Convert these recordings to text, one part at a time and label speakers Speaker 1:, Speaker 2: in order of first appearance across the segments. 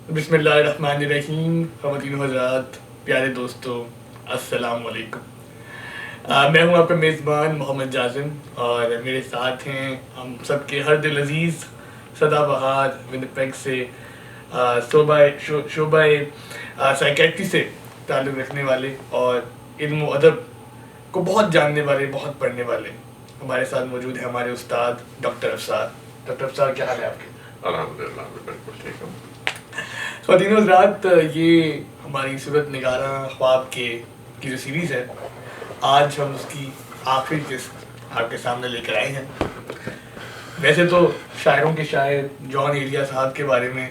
Speaker 1: بسم اللہ الرحمن الرحیم. خواتین و حضرات، پیارے دوستوں، السلام علیکم. میں ہوں آپ کا میزبان محمد جازم، اور میرے ساتھ ہیں ہم سب کے ہر دل عزیز سدا بہار ونپیگ سے شعبہ سائیکیٹری سے تعلق رکھنے والے اور علم و ادب کو بہت جاننے والے، بہت پڑھنے والے. ہمارے ساتھ موجود ہیں ہمارے استاد ڈاکٹر افسار. ڈاکٹر افسار، کیا حال ہے آپ کے؟
Speaker 2: الحمدللہ میں بالکل ٹھیک ہوں.
Speaker 1: خواتین و حضرات، یہ ہماری صورت نگاراں خواب کی جو سیریز ہے، آج ہم اس کی آخری قسط آپ کے سامنے لے کر آئے ہیں. ویسے تو شاعروں کے شاعر جان ایلیا صاحب کے بارے میں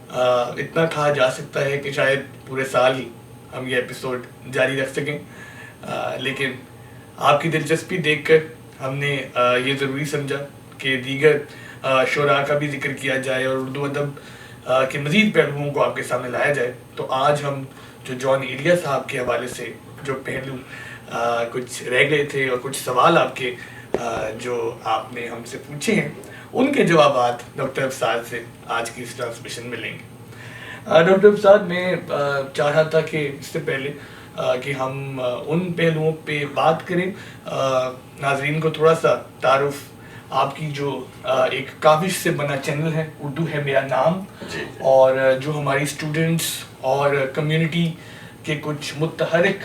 Speaker 1: اتنا کہا جا سکتا ہے کہ شاید پورے سال ہی ہم یہ ایپیسوڈ جاری رکھ سکیں، لیکن آپ کی دلچسپی دیکھ کر ہم نے یہ ضروری سمجھا کہ دیگر شعراء کا بھی ذکر کیا جائے اور اردو ادب کے مزید پہلوؤں کو آپ کے سامنے لایا جائے. تو آج ہم جو جان ایلیا صاحب کے حوالے سے جو پہلو کچھ رہ گئے تھے اور کچھ سوال آپ کے جو آپ نے ہم سے پوچھے ہیں، ان کے جوابات ڈاکٹر افسار سے آج کی اس ٹرانسمیشن میں لیں گے. ڈاکٹر افسار، میں چاہ رہا تھا کہ اس سے پہلے کہ ہم ان پہلوؤں پہ بات کریں، ناظرین کو تھوڑا سا تعارف آپ کی جو ایک کاوش سے بنا چینل ہے اردو ہے میرا نام، اور جو ہماری اسٹوڈنٹس اور کمیونٹی کے کچھ متحرک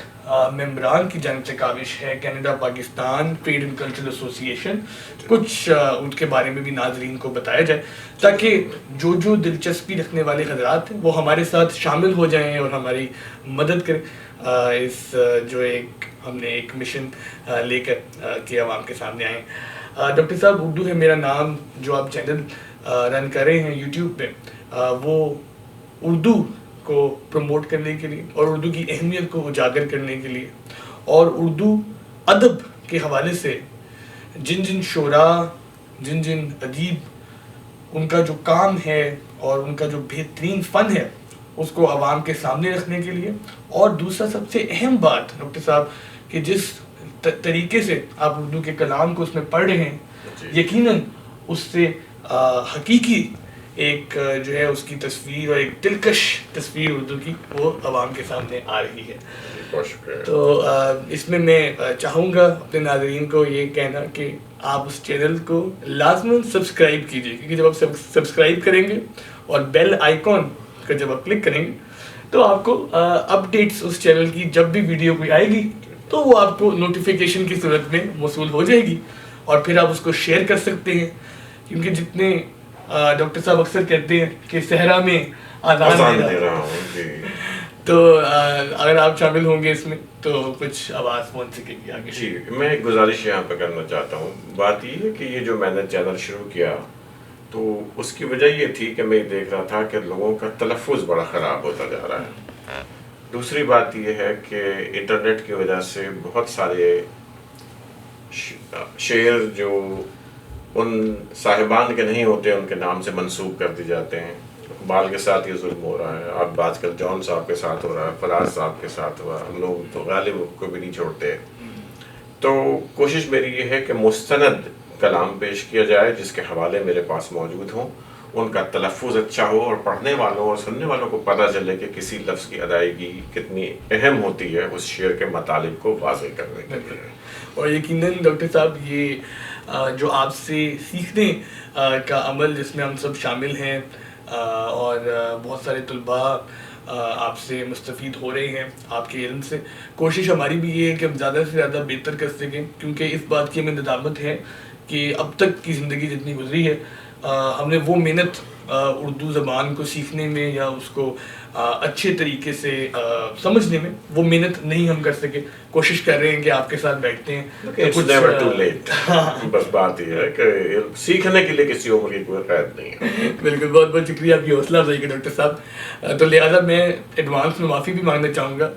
Speaker 1: ممبران کی جانب سے کاوش ہے، Canada Pakistan trade and cultural association, کچھ ان کے بارے میں بھی ناظرین کو بتایا جائے تاکہ جو دلچسپی رکھنے والے حضرات ہیں وہ ہمارے ساتھ شامل ہو جائیں اور ہماری مدد کریں اس جو ایک ہم نے ایک مشن لے کر کے عوام کے سامنے آئے. ڈاکٹر صاحب، اردو ہے میرا نام جو آپ چینل رن کر رہے ہیں یوٹیوب پہ، وہ اردو کو پروموٹ کرنے کے لیے اور اردو کی اہمیت کو اجاگر کرنے کے لیے اور اردو ادب کے حوالے سے جن شعراء، جن ادیب، ان کا جو کام ہے اور ان کا جو بہترین فن ہے اس کو عوام کے سامنے رکھنے کے لیے، اور دوسرا سب سے اہم بات ڈاکٹر صاحب کہ جس طریقے سے آپ اردو کے کلام کو اس میں پڑھ رہے ہیں، یقیناً اس سے حقیقی ایک جو ہے اس کی تصویر اور ایک دلکش تصویر اردو کی وہ عوام کے سامنے آ رہی ہے. تو اس میں چاہوں گا اپنے ناظرین کو یہ کہنا کہ آپ اس چینل کو لازماً سبسکرائب کیجیے، کیونکہ جب آپ سبسکرائب کریں گے اور بیل آئیکن کا جب آپ کلک کریں گے تو آپ کو اپڈیٹس اس چینل کی جب بھی ویڈیو کوئی آئے گی تو وہ آپ کو نوٹیفیکیشن کی صورت میں موصول ہو جائے گی، اور پھر آپ اس کو شیئر کر سکتے ہیں. کیونکہ جتنے ڈاکٹر صاحب اکثر کہتے ہیں کہ صحرا میں آزان دے رہا ہوں، تو اگر آپ شامل ہوں گے اس میں تو کچھ آواز پہنچ سکے گی آگے.
Speaker 2: جی، میں ایک گزارش یہاں پہ کرنا چاہتا ہوں. بات یہ ہے کہ یہ جو میں نے چینل شروع کیا تو اس کی وجہ یہ تھی کہ میں دیکھ رہا تھا کہ لوگوں کا تلفظ بڑا خراب ہوتا جا رہا ہے. دوسری بات یہ ہے کہ انٹرنیٹ کی وجہ سے بہت سارے شعر جو ان صاحبان کے نہیں ہوتے ان کے نام سے منسوب کر دی جاتے ہیں. اقبال کے ساتھ یہ ظلم ہو رہا ہے، اب آج کل جان صاحب کے ساتھ ہو رہا ہے، فراز صاحب کے ساتھ ہوا، ہم لوگ تو غالب کو بھی نہیں چھوڑتے. تو کوشش میری یہ ہے کہ مستند کلام پیش کیا جائے جس کے حوالے میرے پاس موجود ہوں، ان کا تلفظ اچھا ہو اور پڑھنے والوں اور سننے والوں کو پتہ چلے کہ کسی لفظ کی ادائیگی کتنی اہم ہوتی ہے اس شعر کے مطالب کو واضح کرنے کے لیے.
Speaker 1: اور یقیناً ڈاکٹر صاحب یہ جو آپ سے سیکھنے کا عمل جس میں ہم سب شامل ہیں اور بہت سارے طلباء آپ سے مستفید ہو رہے ہیں آپ کے علم سے، کوشش ہماری بھی یہ ہے کہ ہم زیادہ سے زیادہ بہتر کر سکیں، کیونکہ اس بات کی ہمیں ندامت ہے کہ اب تک کی زندگی جتنی گزری ہے ہم نے وہ محنت اردو زبان کو سیکھنے میں یا اس کو اچھے طریقے سے سمجھنے میں وہ محنت نہیں ہم کر سکے. کوشش کر رہے ہیں کہ آپ کے ساتھ بیٹھتے ہیں.
Speaker 2: بس بات یہ ہے کہ سیکھنے کے لیے کسی عمر کی کوئی قید نہیں ہے.
Speaker 1: بالکل، بہت بہت شکریہ آپ کی حوصلہ افزائی کا ڈاکٹر صاحب. تو لہٰذا میں ایڈوانس میں معافی بھی مانگنا چاہوں گا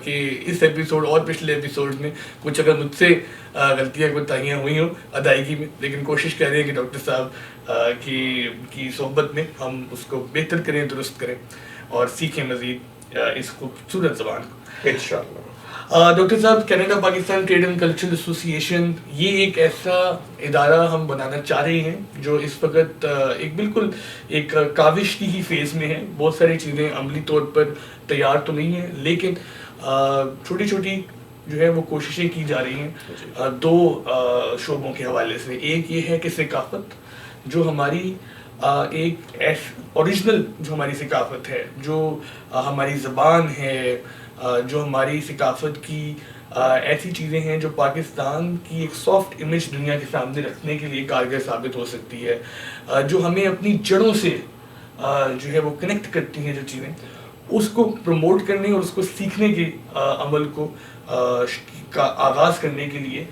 Speaker 1: کہ اس ایپیسوڈ اور پچھلے ایپیسوڈ میں کچھ اگر مجھ سے غلطیاں کوتاہیاں ہوئی ہوں ادائیگی میں، لیکن کوشش کر رہے ہیں کہ ڈاکٹر صاحب کی صحبت میں ہم اس کو بہتر کریں، درست کریں اور سیکھیں مزید اس خوبصورت زبان کو.
Speaker 2: انشاءاللہ.
Speaker 1: ڈاکٹر صاحب، Canada Pakistan trade and cultural association یہ ایک ایسا ادارہ ہم بنانا چاہ رہے ہیں جو اس وقت ایک بالکل ایک کاوش کی ہی فیز میں ہے. بہت ساری چیزیں عملی طور پر تیار تو نہیں ہیں، لیکن چھوٹی چھوٹی جو ہے وہ کوششیں کی جا رہی ہیں دو شعبوں کے حوالے سے. ایک یہ ہے کہ ثقافت، جو ہماری ایک اوریجنل جو ہماری ثقافت ہے، جو ہماری زبان ہے، جو ہماری ثقافت کی ایسی چیزیں ہیں جو پاکستان کی ایک سافٹ امیج دنیا کے سامنے رکھنے کے لیے کارگر ثابت ہو سکتی ہے، جو ہمیں اپنی جڑوں سے جو ہے وہ کنیکٹ کرتی ہیں. جو چیزیں اس کو پروموٹ کرنے اور اس کو سیکھنے کے عمل کو کا آغاز کرنے کے لیے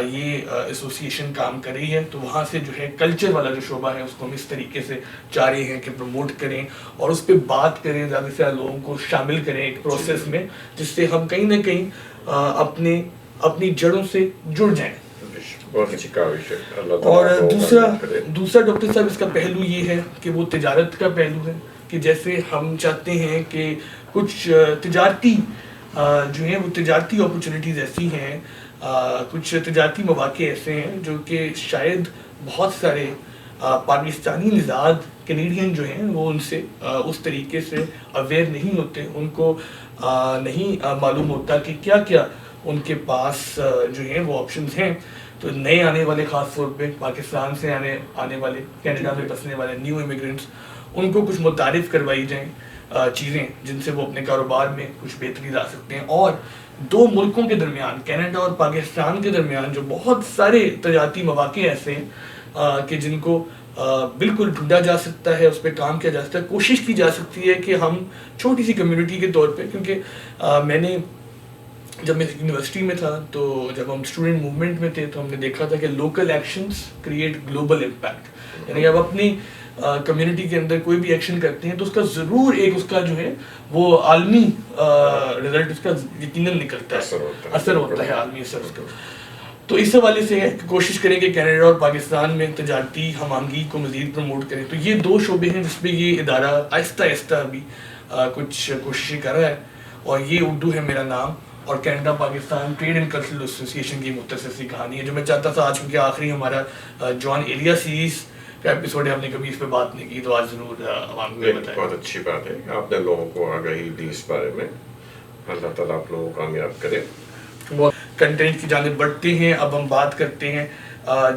Speaker 1: یہ ایسوسی ایشن کام کر رہی ہے. تو وہاں سے جو ہے کلچر والا جو شعبہ ہے اس کو ہم اس طریقے سے چاہ رہے ہیں کہ پروموٹ کریں اور اس پہ بات کریں، زیادہ سے زیادہ لوگوں کو شامل کریں ایک پروسیس میں، جس سے ہم کہیں نہ کہیں اپنی جڑوں سے جڑ جائیں.
Speaker 2: بہت اچھی کاوش ہے.
Speaker 1: اور دوسرا ڈاکٹر صاحب اس کا پہلو یہ ہے کہ وہ تجارت کا پہلو ہے، کہ جیسے ہم چاہتے ہیں کہ کچھ تجارتی جو ہیں وہ تجارتی اپرچونیٹیز ایسی ہیں، کچھ تجارتی مواقع ایسے ہیں جو کہ شاید بہت سارے پاکستانی نژاد کینیڈین جو ہیں وہ ان سے اس طریقے سے اویئر نہیں ہوتے، ان کو نہیں معلوم ہوتا کہ کیا کیا ان کے پاس جو ہیں وہ آپشنز ہیں. تو نئے آنے والے، خاص طور پہ پاکستان سے آنے والے، کینیڈا میں بسنے والے نیو امیگرینٹس، ان کو کچھ متعارف کروائی جائیں چیزیں جن سے وہ اپنے کاروبار میں کچھ بہتری لا سکتے ہیں. اور دو ملکوں کے درمیان، کینیڈا اور پاکستان کے درمیان، جو بہت سارے تجارتی مواقع ایسے ہیں کہ جن کو بالکل ڈھونڈا جا سکتا ہے، اس پہ کام کیا جا سکتا ہے. کوشش کی جا سکتی ہے کہ ہم چھوٹی سی کمیونٹی کے طور پہ، کیونکہ میں نے جب میں یونیورسٹی میں تھا تو جب ہم اسٹوڈنٹ موومنٹ میں تھے تو ہم نے دیکھا تھا کہ local actions create global impact. یعنی اب اپنی کمیونٹی کے اندر کوئی بھی ایکشن کرتے ہیں تو اس کا ضرور ایک اس کا جو ہے وہ عالمی رزلٹ اس کا یقیناً نکلتا ہے، اثر ہوتا ہے عالمی اثر اس کا. تو اس حوالے سے کوشش کریں کہ کینیڈا اور پاکستان میں تجارتی ہم آہنگی کو مزید پروموٹ کریں. تو یہ دو شعبے ہیں جس پہ یہ ادارہ آہستہ آہستہ ابھی کچھ کوششیں کر رہا ہے. اور یہ اردو ہے میرا نام، اور Canada Pakistan trade and cultural association کی مختصر سی کہانی ہے جو میں چاہتا تھا آج، کیونکہ آخری ہمارا جان ایلیا سیریز کا ایپیسوڈ ہے، ہم نے کبھی اس پہ بات نہیں کی، تو آج ضرور عوام کو بتائیں.
Speaker 2: بہت اچھی بات ہے کہ آپ نے لوگوں کو آگاہی دی اس بارے میں. اللہ تعالیٰ آپ لوگوں کو کامیاب کرے.
Speaker 1: کنٹینٹ کی جانب بڑھتے ہیں. اب ہم بات کرتے ہیں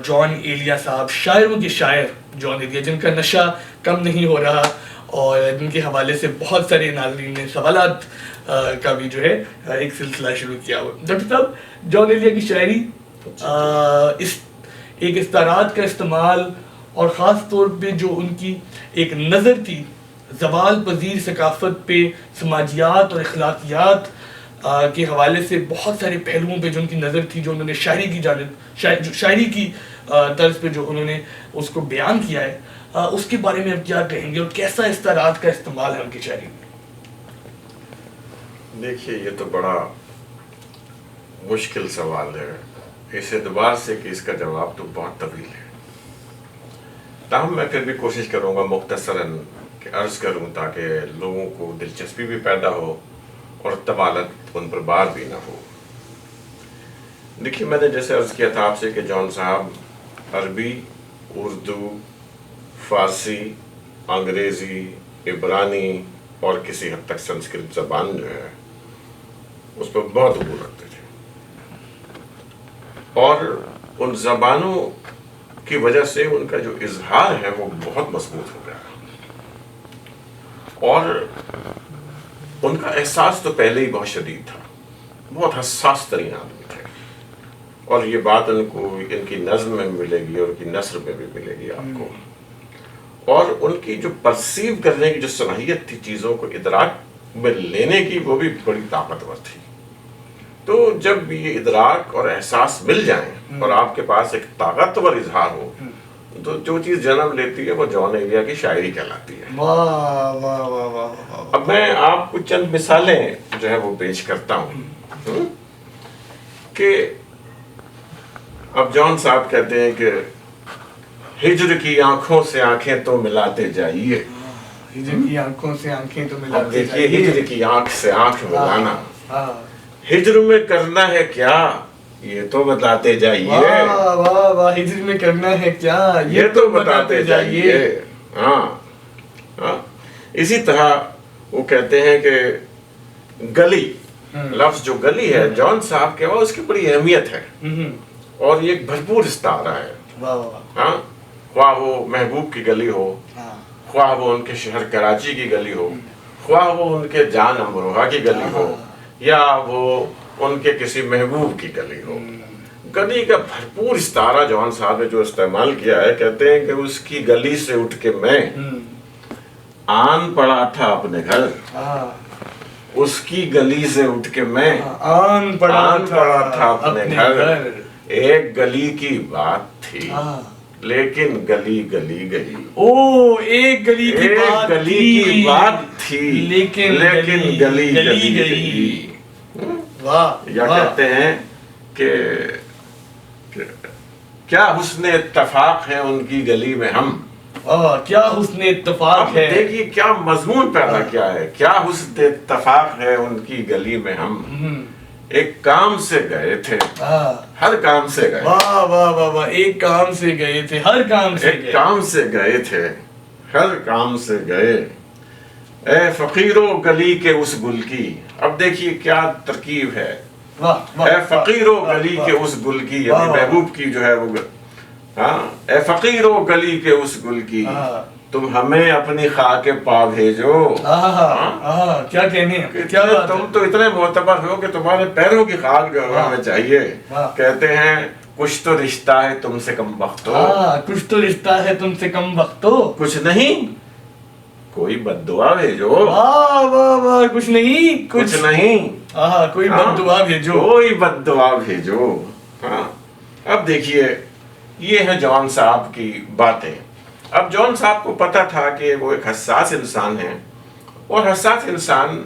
Speaker 1: جان ایلیا صاحب، شاعروں کے شاعر جان ایلیا، جن کا نشہ کم نہیں ہو رہا اور جن کے حوالے سے بہت سارے ناظرین نے سوالات کا بھی جو ہے ایک سلسلہ شروع کیا ہوا. ڈاکٹر صاحب، جان ایلیا کی شاعری ایک استعارات کا استعمال اور خاص طور پہ جو ان کی ایک نظر تھی زوال پذیر ثقافت پہ، سماجیات اور اخلاقیات کے حوالے سے بہت سارے پہلوؤں پہ جو ان کی نظر تھی، جو انہوں نے شاعری کی جانب شاعری کی طرز پہ جو انہوں نے اس کو بیان کیا ہے، اس کے بارے میں آپ کیا کہیں گے اور کیسا استعارات کا استعمال ہے ان کی شاعری میں؟
Speaker 2: دیکھیے، یہ تو بڑا مشکل سوال ہے اس اعتبار سے کہ اس کا جواب تو بہت طویل ہے. تاہم میں پھر بھی کوشش کروں گا مختصراً کہ عرض کروں تاکہ لوگوں کو دلچسپی بھی پیدا ہو اور طوالت ان پر بار بھی نہ ہو. دیکھیے، میں نے جیسے عرض کیا تھا آپ سے کہ جان صاحب عربی، اردو، فارسی، انگریزی، عبرانی اور کسی حد تک سنسکرت زبان جو ہے اس پر بہت عبور رکھتے تھے، اور ان زبانوں کی وجہ سے ان کا جو اظہار ہے وہ بہت مضبوط ہو گیا. اور ان کا احساس تو پہلے ہی بہت شدید تھا، بہت حساس ترین آدمی تھے. اور یہ بات ان کو ان کی نظم میں ملے گی اور ان کی نثر میں بھی ملے گی آپ کو. اور ان کی جو پرسیو کرنے کی جو صلاحیت تھی، چیزوں کو ادراک میں لینے کی، وہ بھی بڑی طاقتور تھی. تو جب یہ ادراک اور احساس مل جائیں اور آپ کے پاس ایک طاقتور اظہار ہو تو جو چیز جنم لیتی ہے وہ جان ایلیا کی شاعری کہلاتی ہے.
Speaker 1: واہ واہ واہ واہ.
Speaker 2: اب میں آپ کو چند مثالیں جو ہے وہ پیش کرتا ہوں کہ اب جان صاحب کہتے ہیں کہ ہجر کی آنکھوں سے آنکھیں تو ملاتے جائیے.
Speaker 1: ہجر کی آنکھوں سے آنکھیں تو ملاتے
Speaker 2: جائیے. ہجر کی آنکھ سے آنکھ ملانا ہجر میں کرنا ہے کیا یہ تو بتاتے جائیے.
Speaker 1: واہ واہ واہ، ہجر میں کرنا ہے کیا
Speaker 2: یہ تو بتاتے جائیے. ہاں ہاں. اسی طرح وہ کہتے ہیں کہ گلی، لفظ جو گلی ہے جان صاحب کے وہاں اس کی بڑی اہمیت ہے اور یہ ایک بھرپور استعارہ ہے. ہاں، خواہ وہ محبوب کی گلی ہو، خواہ وہ ان کے شہر کراچی کی گلی ہو، خواہ وہ ان کے جان امروہہ کی گلی ہو، یا وہ ان کے کسی محبوب کی گلی ہو. گلی کا بھرپور استعارہ جوان صاحب نے جو استعمال کیا ہے، کہتے ہیں کہ اس کی گلی سے اٹھ کے میں آن پڑا تھا اپنے گھر. اس کی گلی سے اٹھ کے میں
Speaker 1: آن پڑا
Speaker 2: تھا اپنے گھر. ایک گلی کی بات تھی لیکن گلی گلی گئی.
Speaker 1: او ایک گلی کی
Speaker 2: بات تھی لیکن گلی گلی گئی. یا کہتے ہیں کہ کیا حسن اتفاق ہے ان کی گلی میں ہم.
Speaker 1: کیا حسن اتفاق ہے.
Speaker 2: دیکھیے کیا مضمون پیدا کیا ہے. کیا حسن اتفاق ہے ان کی گلی میں ہم. ایک کام سے گئے تھے، ہر کام سے گئے.
Speaker 1: واہ واہ واہ واہ، ایک کام سے گئے تھے، ہر کام سے
Speaker 2: ایک کام سے گئے تھے، ہر کام سے گئے. اے فقیرو گلی کے اس گل کی. اب دیکھیے کیا ترکیب ہے. اے فقیرو گلی کے اس گل کی، یعنی محبوب کی جو ہے وہ. ہاں، اے فقیرو گلی کے اس گل کی، تم ہمیں اپنی خاک پا بھیجو.
Speaker 1: کیا کہنے ہیں،
Speaker 2: تم تو اتنے معتبر ہو کہ تمہارے پیروں کی خاک جو ہے ہمیں چاہیے. کہتے ہیں کچھ تو رشتہ ہے تم سے کم وقتو.
Speaker 1: کچھ تو رشتہ ہے تم سے کم وقتو.
Speaker 2: کچھ نہیں کوئی بد دعا بھیجو.
Speaker 1: واہ واہ واہ، کچھ نہیں
Speaker 2: کچھ نہیں
Speaker 1: کوئی بد دعا بھیجو.
Speaker 2: کوئی بد دعا بھیجو. ہاں. اب دیکھیے یہ ہے جوان صاحب کی باتیں. اب جوان صاحب کو پتا تھا کہ وہ ایک حساس انسان ہے، اور حساس انسان،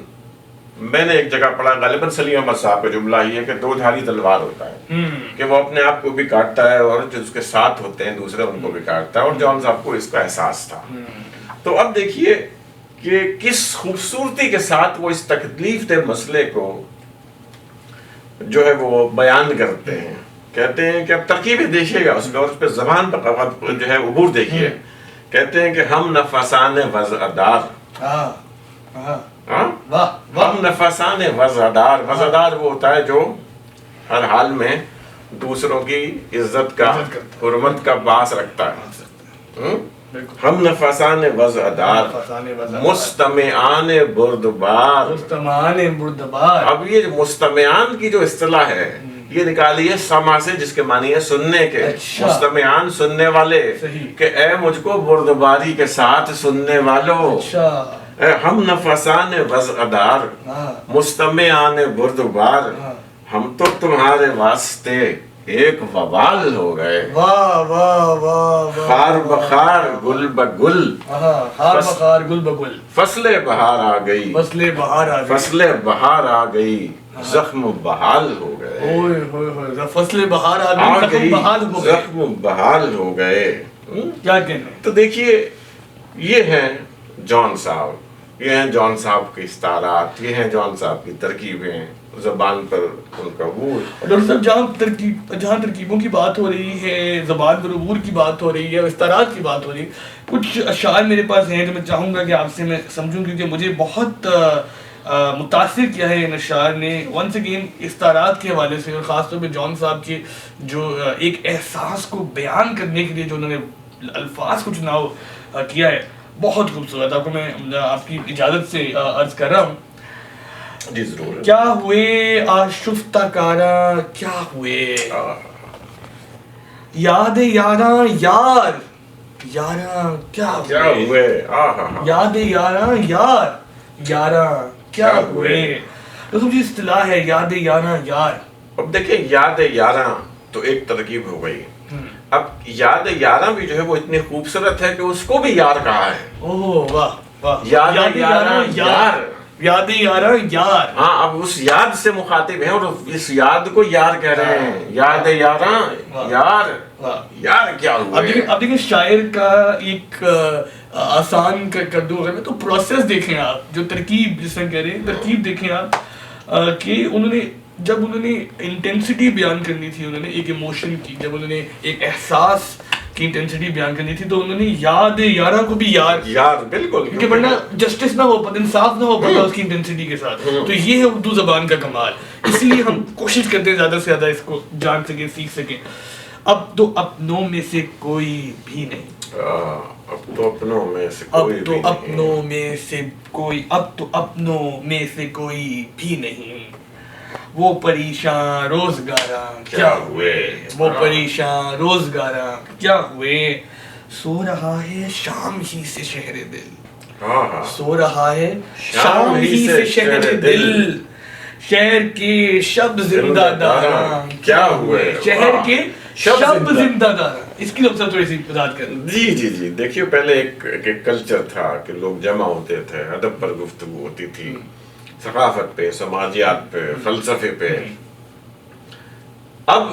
Speaker 2: میں نے ایک جگہ پڑھا، غالباً سلیم احمد صاحب کا جملہ یہ ہے کہ دو دھاری تلوار ہوتا ہے، کہ وہ اپنے آپ کو بھی کاٹتا ہے اور جو اس کے ساتھ ہوتے ہیں دوسرے ان کو بھی کاٹتا ہے. اور جوان صاحب کو اس کا احساس تھا. تو اب دیکھیے کہ کس خوبصورتی کے ساتھ وہ اس تکلیف دہ مسئلے کو جو ہے وہ بیان کرتے ہیں. کہتے ہیں کہ اب ترکیبیں دیکھیے گا اس میں، اور اس پہ زبان پر جو ہے عبور دیکھیے. کہتے ہیں کہ ہم نفسان وضعدار. ہم نفسان وضعدار. وضعدار وہ ہوتا ہے جو ہر حال میں دوسروں کی عزت کا، حرمت کا باعث رکھتا ہے. ہم نفسان وضعدار مستمعان بردبار. اب یہ مستمعان کی جو اصطلاح ہے یہ نکالی ہے سما سے، جس کے معنی ہے سننے کے. مستمعان سننے والے، کہ اے مجھ کو بردباری کے ساتھ سننے والو. ہم نفسان وضعدار مستمعان بردبار، ہم تو تمہارے واسطے ایک وبال ہو گئے.
Speaker 1: واہ واہ واہ،
Speaker 2: خار بخار گل بگل.
Speaker 1: خار بخار گل بگل.
Speaker 2: فصل بہار آ گئی،
Speaker 1: فصل بہار آ گئی،
Speaker 2: فصل بہار آ گئی، زخم بحال ہو گئے.
Speaker 1: فصل بہار آ گئی،
Speaker 2: زخم بحال ہو گئے.
Speaker 1: کیا کہنے.
Speaker 2: تو دیکھیے یہ ہیں جان صاحب، یہ ہیں جان صاحب کے استعارات، یہ ہیں جان صاحب کی ترکیبیں، زبان پر ان کا عبور.
Speaker 1: ڈاکٹر صاحب جہاں ترکیبوں کی بات ہو رہی ہے، زبان پر عبور کی بات ہو رہی ہے، استعارات کی بات ہو رہی ہے، کچھ اشعار میرے پاس ہیں جو میں چاہوں گا کہ آپ سے میں سمجھوں، کیونکہ مجھے بہت متاثر کیا ہے ان اشعار نے. ونس اگین استعارات کے حوالے سے، اور خاص طور پہ جان صاحب کے جو ایک احساس کو بیان کرنے کے لیے جو انہوں نے الفاظ کو چناؤ کیا ہے، بہت خوبصورت. آپ کو میں آپ کی اجازت سے عرض کر رہا ہوں.
Speaker 2: جی ضرور.
Speaker 1: کیا ہوئے آشفتہ کاراں کیا ہوئے، یاد یاراں یار یاراں کیا ہوئے، یاد یاراں یار یاراں کیا ہوئے. تو جو اصطلاح ہے یاد یاراں یار،
Speaker 2: اب دیکھیں یاد یاراں تو ایک ترکیب ہو گئی. اب یاد یاراں بھی جو ہے وہ اتنی خوبصورت ہے کہ اس کو بھی یار کہا ہے.
Speaker 1: اوہ واہ واہ،
Speaker 2: یاد یاراں یار،
Speaker 1: یاد یاراں یار.
Speaker 2: ہاں، اب اس یاد سے مخاطب ہیں اور اس یاد کو یار کہہ رہے ہیں. یاد یاراں یار، یار کیا ہوئے.
Speaker 1: اب دیکھیں شاعر کا ایک آسان کر دوں اگر میں تو پروسیس دیکھیں آپ، جو ترکیب جس میں کہہ رہے ہیں ترکیب دیکھیں آپ، کہ انہوں نے جب انہوں نے انٹینسٹی بیان کرنی تھی، انہوں نے ایک ایموشن کی، جب انہوں نے ایک احساس کی انٹینسٹی بیان کرنی تھی، تو انہوں نے یاد یارہ کو بھی
Speaker 2: یار بالکل،
Speaker 1: کیونکہ ورنہ جسٹس نہ ہو پاتا، انصاف نہ ہو پاتا اس کی انٹینسٹی کے ساتھ. تو یہ ہے اردو زبان کا کمال. اس لیے ہم کوشش کرتے ہیں زیادہ سے زیادہ اس کو جان سکیں، سیکھ سکیں. اب تو اپنوں میں سے کوئی بھی نہیں،
Speaker 2: اب تو اپنوں میں سے
Speaker 1: اب
Speaker 2: کوئی
Speaker 1: تو
Speaker 2: بھی
Speaker 1: اپنوں میں سے کوئی، اب تو اپنوں میں سے کوئی بھی نہیں. وہ پریشان روزگاراں کیا ہوئے، وہ پریشان روزگاراں کیا ہوئے. سو رہا ہے شام ہی سے شہر دل، سو رہا ہے شام ہی سے شہر دل. شہر کے شب زندہ داراں کیا ہوئے، شہر کے شب زندہ داراں. اس کی لفظ تھوڑی سی وضاحت کریں.
Speaker 2: جی دیکھیے، پہلے ایک کلچر تھا کہ لوگ جمع ہوتے تھے، ادب پر گفتگو ہوتی تھی، ثقافت پہ، سماجیات پہ، فلسفے پہ. اب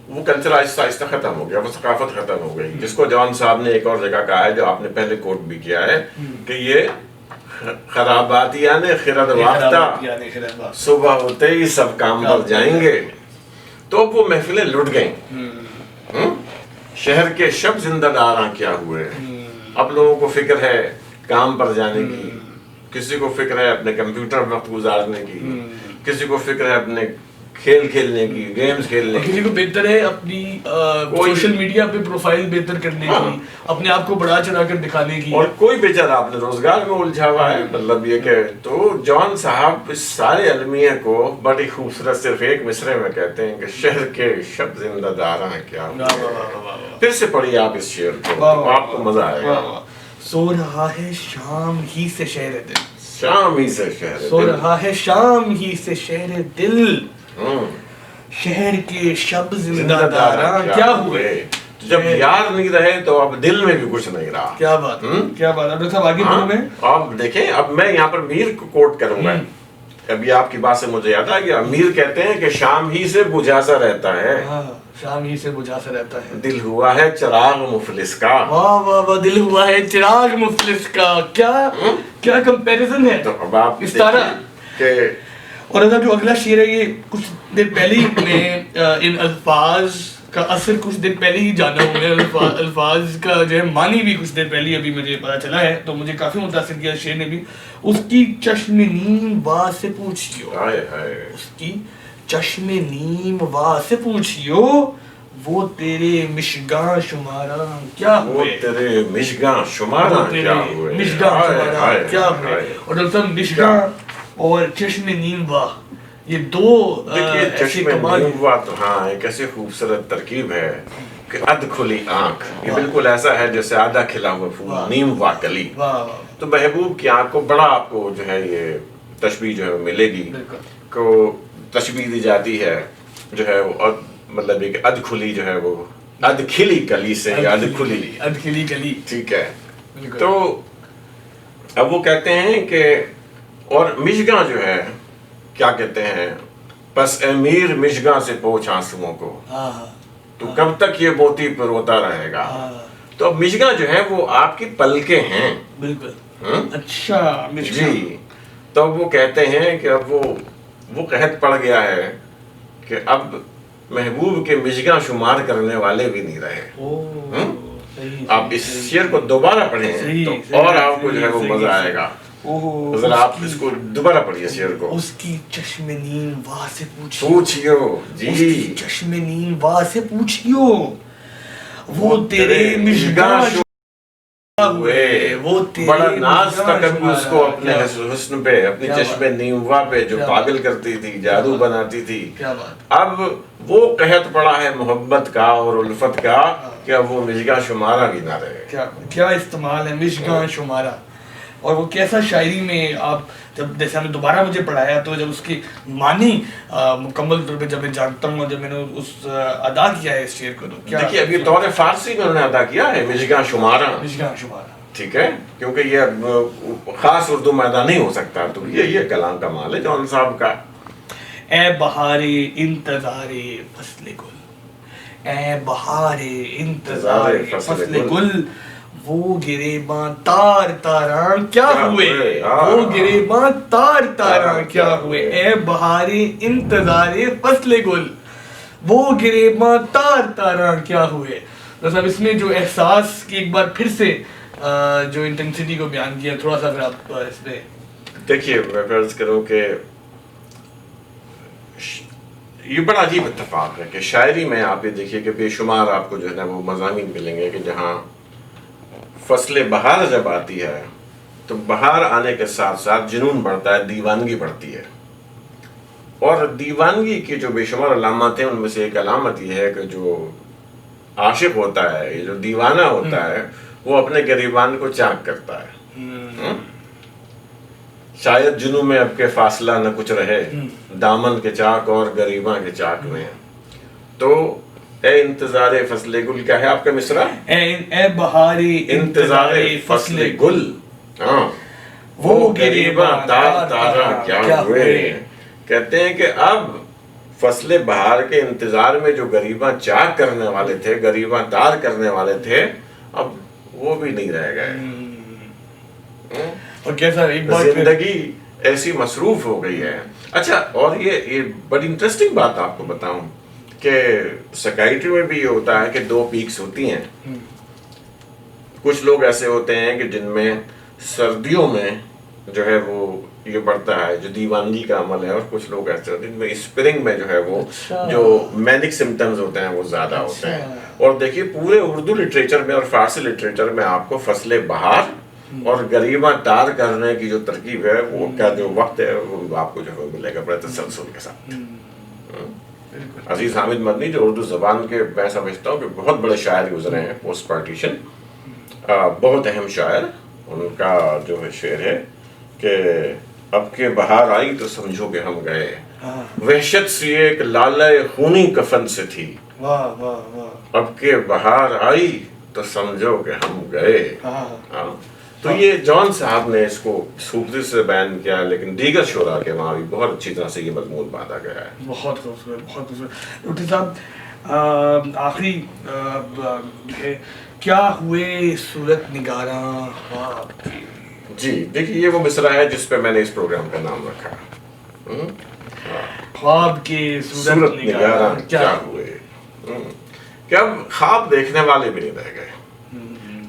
Speaker 2: وہ کلچر آہستہ آہستہ ختم ہو گیا، وہ ثقافت ختم ہو گئی، جس کو جوان صاحب نے ایک اور جگہ کہا ہے جو آپ نے پہلے کوٹ بھی کیا ہے کہ یہ خرابات یعنی خرد واختہ، صبح ہوتے ہی سب کام پر جائیں گے. تو وہ محفلیں لٹ گئیں. شہر کے شب زندہ داراں کیا ہوئے. اب لوگوں کو فکر ہے کام پر جانے کی، کسی کو فکر ہے اپنے کمپیوٹر وقت گزارنے کی، کسی کو فکر ہے اپنے کھیل کھیلنے کی، گیمز کھیلنے کی،
Speaker 1: کسی کو بہتر ہے اپنی سوشل میڈیا پہ پروفائل بہتر کرنے کی، اپنے آپ کو بڑا چڑھا کر دکھانے کی،
Speaker 2: اور کوئی بیچارہ اپنے روزگار میں الجھا ہوا ہے. مطلب یہ کہ تو جان صاحب اس سارے المیہ کو بڑی خوبصورت صرف ایک مصرے میں کہتے ہیں کہ شہر کے شب زندہ داراں کیا ہوئے. پھر سے پڑھیے آپ اس شعر کو، آپ کو مزہ آئے گا.
Speaker 1: سو رہا ہے شام ہی سے شہر دل،
Speaker 2: شام ہی سے شہر دل،
Speaker 1: سو رہا ہے شام ہی سے شہر دل. شہر کے شب زندہ داراں کیا ہوئے.
Speaker 2: جب یار نہیں رہے تو اب دل میں بھی کچھ نہیں رہا.
Speaker 1: کیا بات، کیا بات. اب صاحب آگے پڑھوں میں.
Speaker 2: اب دیکھیں، اب میں یہاں پر میر کو کوٹ کروں گا. ابھی آپ کی بات سے مجھے یاد آ گیا. میر کہتے ہیں کہ شام ہی سے بجھا سا رہتا ہے،
Speaker 1: شام ہی سے بجھا سا رہتا ہے،
Speaker 2: دل ہوا ہے چراغ مفلس کا.
Speaker 1: واہ واہ واہ، دل ہوا ہے چراغ مفلس کا. کیا کمپیریزن ہے.
Speaker 2: تو اب آپ
Speaker 1: اس طرح
Speaker 2: کہ
Speaker 1: اور جو اگلا شعر ہے یہ کچھ دیر پہلے ہی میں ان الفاظ کا اثر کچھ دیر پہلے ہی جانا ہوں میں. الفاظ کا جو ہے معنی بھی کچھ دیر پہلے ابھی مجھے پتا چلا ہے، تو مجھے کافی متاثر کیا شعر نے بھی. اس کی چشم نیم وا سے پوچھیو، اس کی چشم نیم وا سے پوچھیو، وہ تیرے مشگاں شماراں کیا ہوئے،
Speaker 2: وہ تیرے مشگاں شماراں کیا ہوئے،
Speaker 1: مشگاں شماراں کیا ہوئے. اور ڈاکٹر مشگاں اور چشم نیم وا، یہ دو ایسے کمال.
Speaker 2: تو ہاں، ایک ایسی خوبصورت ترکیب ہے کہ اد کھلی آنکھ، یہ بالکل ایسا ہے جیسے آدھا کھلا ہوا پھول، نیم وا کلی. تو محبوب کی آنکھ کو بڑا آپ کو جو ہے یہ تشبیہ جو ہے ملے گی، کو تشبیہ دی جاتی ہے جو ہے وہ مطلب ایک اد کھلی جو ہے وہ اد کھلی کلی سے، اد کھلی کلی، ٹھیک ہے. تو اب وہ کہتے ہیں کہ اور مشگاں جو ہے کیا کہتے ہیں، پس اے میر مشگاں سے پوچھ آنسوؤں کو، تو کب تک یہ موتی پر روتا رہے گا. تو اب مشگاں جو ہے وہ آپ کی پلکیں ہیں.
Speaker 1: بالکل. اچھا
Speaker 2: جی. تو وہ کہتے ہیں کہ اب وہ قحط پڑ گیا ہے کہ اب محبوب کے مشگاں شمار کرنے والے بھی نہیں رہے. آپ اس شعر کو دوبارہ پڑھیں تو اور آپ کو جو ہے وہ مزہ آئے گا. ذرا آپ اس کو دوبارہ پڑھیے شعر کو.
Speaker 1: اس کی چشم نیم وا سے
Speaker 2: پوچھیو، جی،
Speaker 1: چشم نیم وا سے پوچھیو، وہ تیرے مشگاں ہوئے، وہ
Speaker 2: بڑا ناز تھا کبھی اس کو اپنے حسن پہ، اپنی چشم نیموا پہ جو پاگل کرتی تھی، جادو بناتی تھی. اب وہ قحط پڑا ہے محبت کا اور الفت کا کہ اب وہ مشگاں شمارا بھی نہ رہے.
Speaker 1: کیا استعمال ہے مشگاں شمارا. اور وہ کیسا شاعری میں آپ جب جیسے ہم نے دوبارہ مجھے پڑھایا تو جب اس کی معنی مکمل طور پہ جب میں جانتا ہوں اور جب میں نے اس ادا کیا ہے اس شعر کو، تو
Speaker 2: دیکھیے اب یہ طور فارسی میں انہوں نے ادا کیا ہے مشگاں شمارا، ٹھیک ہے، کیونکہ یہ خاص اردو میں ادا نہیں ہو سکتا. تو یہ کلام کمال ہے جون صاحب کا.
Speaker 1: اے بہارے انتظار فصل گل، اے بہارے انتظار فصل گل، وہ گریباں تار تاراں کیا ہوئے، وہ گریباں تار تاراں کیا ہوئے، اے بہارِ انتظار فصل گل، وہ گریباں تار تاراں کیا ہوئے۔ تو صاحب اس میں جو احساس کی ایک بار پھر سے جو انٹینسٹی کو بیان کیا، تھوڑا سا پھر آپ اس پہ
Speaker 2: دیکھیے میں فرض کروں کہ یہ بڑا عجیب اتفاق ہے کہ شاعری میں آپ یہ دیکھیے کہ بے شمار آپ کو جو ہے نا وہ مضامین ملیں گے کہ جہاں فصل بہار جب آتی ہے تو بہار آنے کے ساتھ ساتھ جنون بڑھتا ہے، دیوانگی بڑھتی ہے، اور دیوانگی کی جو بے شمار علامات ہیں ان میں سے ایک علامت یہ ہے کہ جو عاشق ہوتا ہے، یہ جو دیوانہ ہوتا ہے، وہ اپنے گریبان کو چاک کرتا ہے۔ شاید جنوں میں اب کے فاصلہ نہ کچھ رہے، دامن کے چاک اور گریباں کے چاک میں۔ تو اے انتظار فصل گل، کیا ہے آپ کا مصرع؟
Speaker 1: اے بہاری
Speaker 2: انتظار فصل گل، وہ گریباں تار تارا کیا ہوئے۔ کہتے ہیں کہ اب فصل بہار کے انتظار میں جو غریباں چاک کرنے والے تھے، غریباں تار کرنے والے تھے، اب وہ بھی نہیں رہ گئے۔
Speaker 1: اور کیسا ایک بات
Speaker 2: زندگی ایسی مصروف ہو گئی ہے۔ اچھا، اور یہ بڑی انٹرسٹنگ بات آپ کو بتاؤں کہ سائیکائٹری میں بھی یہ ہوتا ہے کہ دو پیکس ہوتی ہیں۔ کچھ لوگ ایسے ہوتے ہیں کہ جن میں سردیوں میں جو ہے وہ یہ بڑھتا ہے جو دیوانگی کا عمل ہے، اور کچھ لوگ ایسے ہوتے ہیں جن میں اسپرنگ میں جو ہے وہ جو مینک سمٹمز ہوتے ہیں وہ زیادہ ہوتے ہیں۔ اور دیکھیے پورے اردو لٹریچر میں اور فارسی لٹریچر میں آپ کو فصل بہار اور غریباں تار کرنے کی جو ترکیب ہے وہ کا جو وقت ہے وہ آپ کو جو ہے ملے گا بڑے تسلسل کے ساتھ۔ عزیز حامد مدنی جو اردو زبان کے، میں سمجھتا ہوں کہ بہت بڑے شاعر گزرے ہیں پوسٹ پارٹیشن، بہت اہم شاعر۔ ان کا جو ہے شعر ہے کہ اب کے بہار آئی تو سمجھو کہ ہم گئے، وحشت سی ایک لالہ خونی کفن سے تھی، اب کے بہار آئی تو سمجھو کہ ہم گئے۔ تو یہ جان صاحب نے اس کو خوبصورتی سے بیان کیا، لیکن دیگر شعراء کے وہاں بھی بہت اچھی طرح سے یہ مضمون باندھا گیا ہے۔
Speaker 1: بہت خوبصورت، بہت خوبصورت۔ ڈاکٹر صاحب آخری ہے کیا ہوئے صورت نگاراں خواب کے؟
Speaker 2: جی دیکھیے یہ وہ مصرع ہے جس پہ میں نے اس پروگرام کا نام رکھا،
Speaker 1: خواب کے صورت نگاراں
Speaker 2: کیا ہوئے۔ کہ اب خواب دیکھنے والے بھی نہیں رہ گئے،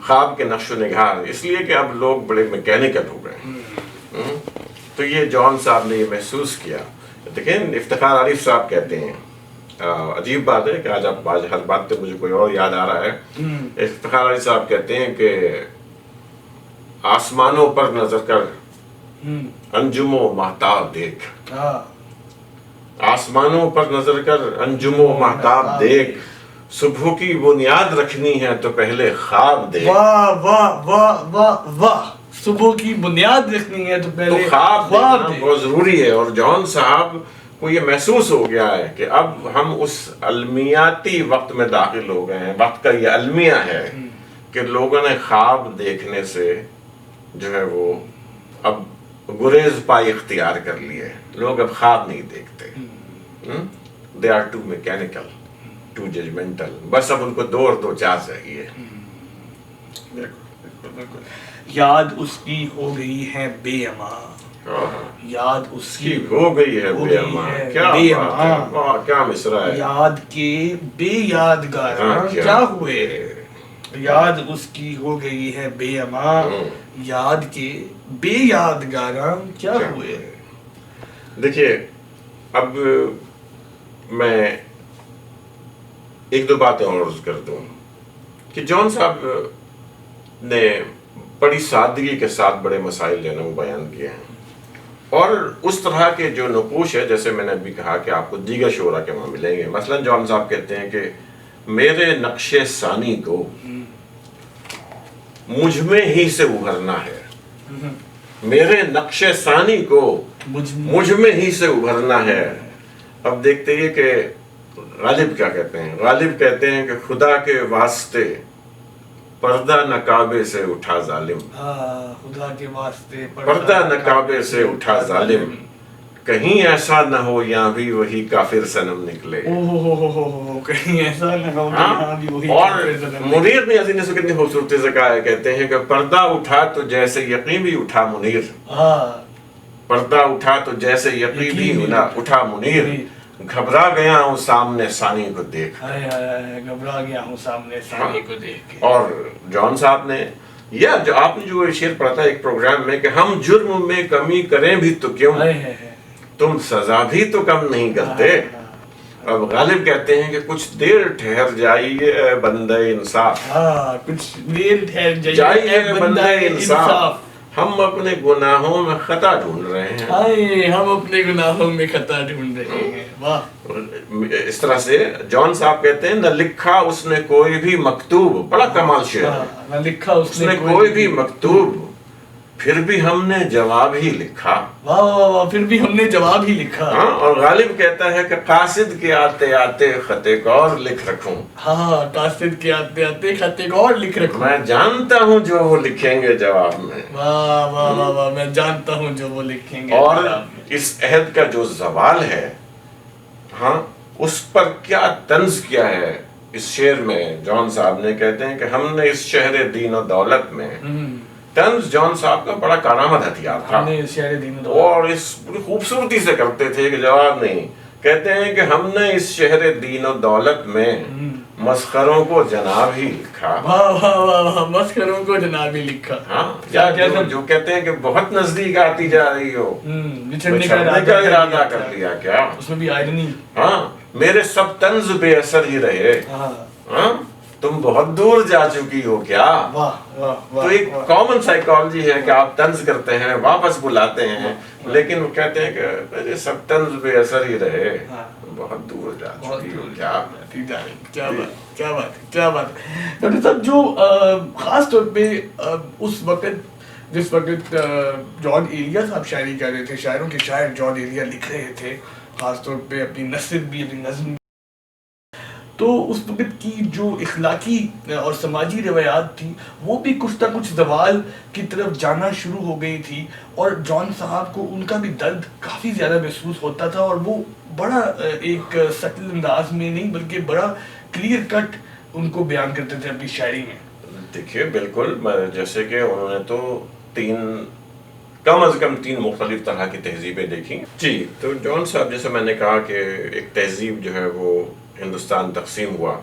Speaker 2: خواب کے نقش و نگار، اس لیے کہ اب لوگ بڑے میکینیکل ہو گئے۔ تو یہ جان صاحب نے یہ محسوس کیا۔ دیکھیں افتخار عارف صاحب کہتے ہیں، عجیب بات ہے کہ آج ہر بات پہ مجھے کوئی اور یاد آ رہا ہے۔ افتخار عارف صاحب کہتے ہیں کہ آسمانوں پر نظر کر انجم و مہتاب دیکھ، آسمانوں پر نظر کر انجم و مہتاب دیکھ، صبح کی بنیاد رکھنی ہے تو پہلے خواب دیکھ۔
Speaker 1: واہ واہ واہ واہ واہ، صبح کی بنیاد رکھنی ہے تو پہلے
Speaker 2: خواب دیکھنا بہت ضروری ہے۔ اور جان صاحب کو یہ محسوس ہو گیا ہے کہ اب ہم اس علمیاتی وقت میں داخل ہو گئے ہیں، وقت کا یہ المیہ ہے کہ لوگوں نے خواب دیکھنے سے جو ہے وہ اب گریز پائی اختیار کر لیے، لوگ اب خواب نہیں دیکھتے۔ They are too mechanical, too judgmental, بس اب ان کو دو اور دو چار چاہیے۔
Speaker 1: یاد اس کی ہو گئی ہے بے اما، یاد اس کی
Speaker 2: ہو گئی ہے بے اما، کیا مصرع ہے۔
Speaker 1: یاد کے بے یادگاراں کیا ہوئے، یاد اس کی ہو گئی ہے بے اما، یاد کے بے یادگاراں کیا ہوئے۔
Speaker 2: دیکھیے اب میں ایک دو باتیں اور عرض کر دوں کہ جان صاحب نے بڑی سادگی کے ساتھ بڑے مسائل جو ہے نا وہ بیان کیے ہیں، اور اس طرح کے جو نقوش ہے جیسے میں نے ابھی کہا کہ آپ کو دیگر شعراء کے وہاں ملیں گے۔ مثلا جان صاحب کہتے ہیں کہ میرے نقش ثانی کو مجھ میں ہی سے ابھرنا ہے، میرے نقش ثانی کو مجھ میں ہی سے ابھرنا ہے۔ اب دیکھتے ہیں کہ غالب کیا کہتے ہیں۔ غالب کہتے ہیں کہ خدا کے واسطے پردہ نقابے سے اٹھا ظالم،
Speaker 1: خدا کے واسطے
Speaker 2: پردہ نقابے سے اٹھا ظالم، کہیں ایسا نہ ہو یہاں بھی وہی کافر صنم نکلے۔
Speaker 1: کہیں ایسا نہ ہو کہ
Speaker 2: ہاں
Speaker 1: یہاں بھی وہی
Speaker 2: اور
Speaker 1: کافر
Speaker 2: منیر نے عزیز نے کتنی خوبصورتی سے کہا ہے، کہتے ہیں کہ پردہ اٹھا تو جیسے یقین بھی اٹھا منیر،
Speaker 1: ہاں
Speaker 2: پردہ اٹھا تو جیسے یقین بھی اٹھا منیر، گھبرا گیا ہوں سامنے ثانی کو دیکھ،
Speaker 1: ہائے ہائے گھبرا گیا ہوں سامنے ثانی کو دیکھ کے۔
Speaker 2: اور جان صاحب نے یا جو آپ نے جو شعر پڑھا تھا ایک پروگرام میں کہ ہم جرم میں کمی کریں بھی تو کیوں، تم سزا بھی تو کم نہیں کرتے۔ اب غالب کہتے ہیں کہ کچھ دیر ٹھہر جائیے اے بندہ انصاف،
Speaker 1: ہاں کچھ دیر ٹھہر
Speaker 2: جائیے اے بندہ انصاف، ہم اپنے گناہوں میں خطا ڈھونڈ رہے ہیں،
Speaker 1: ہائے ہم اپنے گناہوں میں خطا ڈھونڈ رہے ہیں۔ واہ،
Speaker 2: اس طرح سے جان صاحب کہتے ہیں نہ لکھا اس نے کوئی بھی مکتوب، بڑا کمال شعر ہے،
Speaker 1: نہ لکھا
Speaker 2: اس نے کوئی بھی مکتوب، پھر بھی ہم نے جواب ہی لکھا۔
Speaker 1: واہ واہ واہ، پھر بھی ہم نے جواب ہی لکھا۔
Speaker 2: ہاں، اور غالب کہتا ہے کہ قاصد کے آتے آتے خط ایک اور لکھ رکھوں،
Speaker 1: ہاں قاصد کے آتے آتے خط ایک اور لکھ رکھوں،
Speaker 2: میں جانتا ہوں جو وہ لکھیں گے جواب میں۔
Speaker 1: واہ واہ واہ واہ، میں جانتا ہوں جو وہ لکھیں گے۔
Speaker 2: اور اس عہد کا جو زوال ہے، ہاں اس پر کیا طنز کیا ہے اس شعر میں جان صاحب نے، کہتے ہیں کہ ہم نے اس شہر دین و دولت میں، طنز جان صاحب کا بڑا کارآمد ہتھیار تھا، اور اس بڑی خوبصورتی سے کرتے تھے کہ جواب نہیں، کہتے ہیں کہ ہم نے اس شہر دین و دولت میں مسخروں کو جناب ہی لکھا۔
Speaker 1: واہ واہ واہ، مسخروں کو جناب ہی لکھا۔
Speaker 2: ہاں، جو کہتے ہیں کہ بہت نزدیک آتی جا رہی ہو،
Speaker 1: بچھڑنے
Speaker 2: کا ارادہ کر لیا کیا،
Speaker 1: اس میں بھی آئرنی۔
Speaker 2: ہاں، میرے سب طنز بے اثر ہی رہے، ہاں تم بہت دور جا چکی ہو کیا۔ تو ایک کامن سائیکالوجی ہے کہ آپ طنز کرتے ہیں، واپس بلاتے ہیں، لیکن وہ کہتے ہیں کہ میرے سب طنز بے اثر ہی رہے، بہت دور جا چکی ہو کیا۔
Speaker 1: کیا بات، کیا بات، کیا بات۔ ڈاکٹر صاحب جو خاص طور پہ اس وقت جس وقت جان ایلیا صاحب شاعری کر رہے تھے، شاعروں کے شاعر جان ایلیا لکھ رہے تھے، خاص طور پہ اپنی نثر بھی، اپنی نظم، تو اس وقت کی جو اخلاقی اور سماجی روایات تھی وہ بھی کچھ نہ کچھ زوال کی طرف جانا شروع ہو گئی تھی، اور جان صاحب کو ان کا بھی درد کافی زیادہ محسوس ہوتا تھا، اور وہ بڑا ایک سٹل انداز میں نہیں بلکہ بڑا کلیئر کٹ ان کو بیان کرتے تھے اپنی شاعری میں۔
Speaker 2: دیکھیے بالکل، جیسے کہ انہوں نے تو کم از کم تین مختلف طرح کی تہذیبیں دیکھی جی۔ تو جان صاحب جیسے میں نے کہا کہ ایک تہذیب جو ہے وہ ہندوستان تقسیم ہوا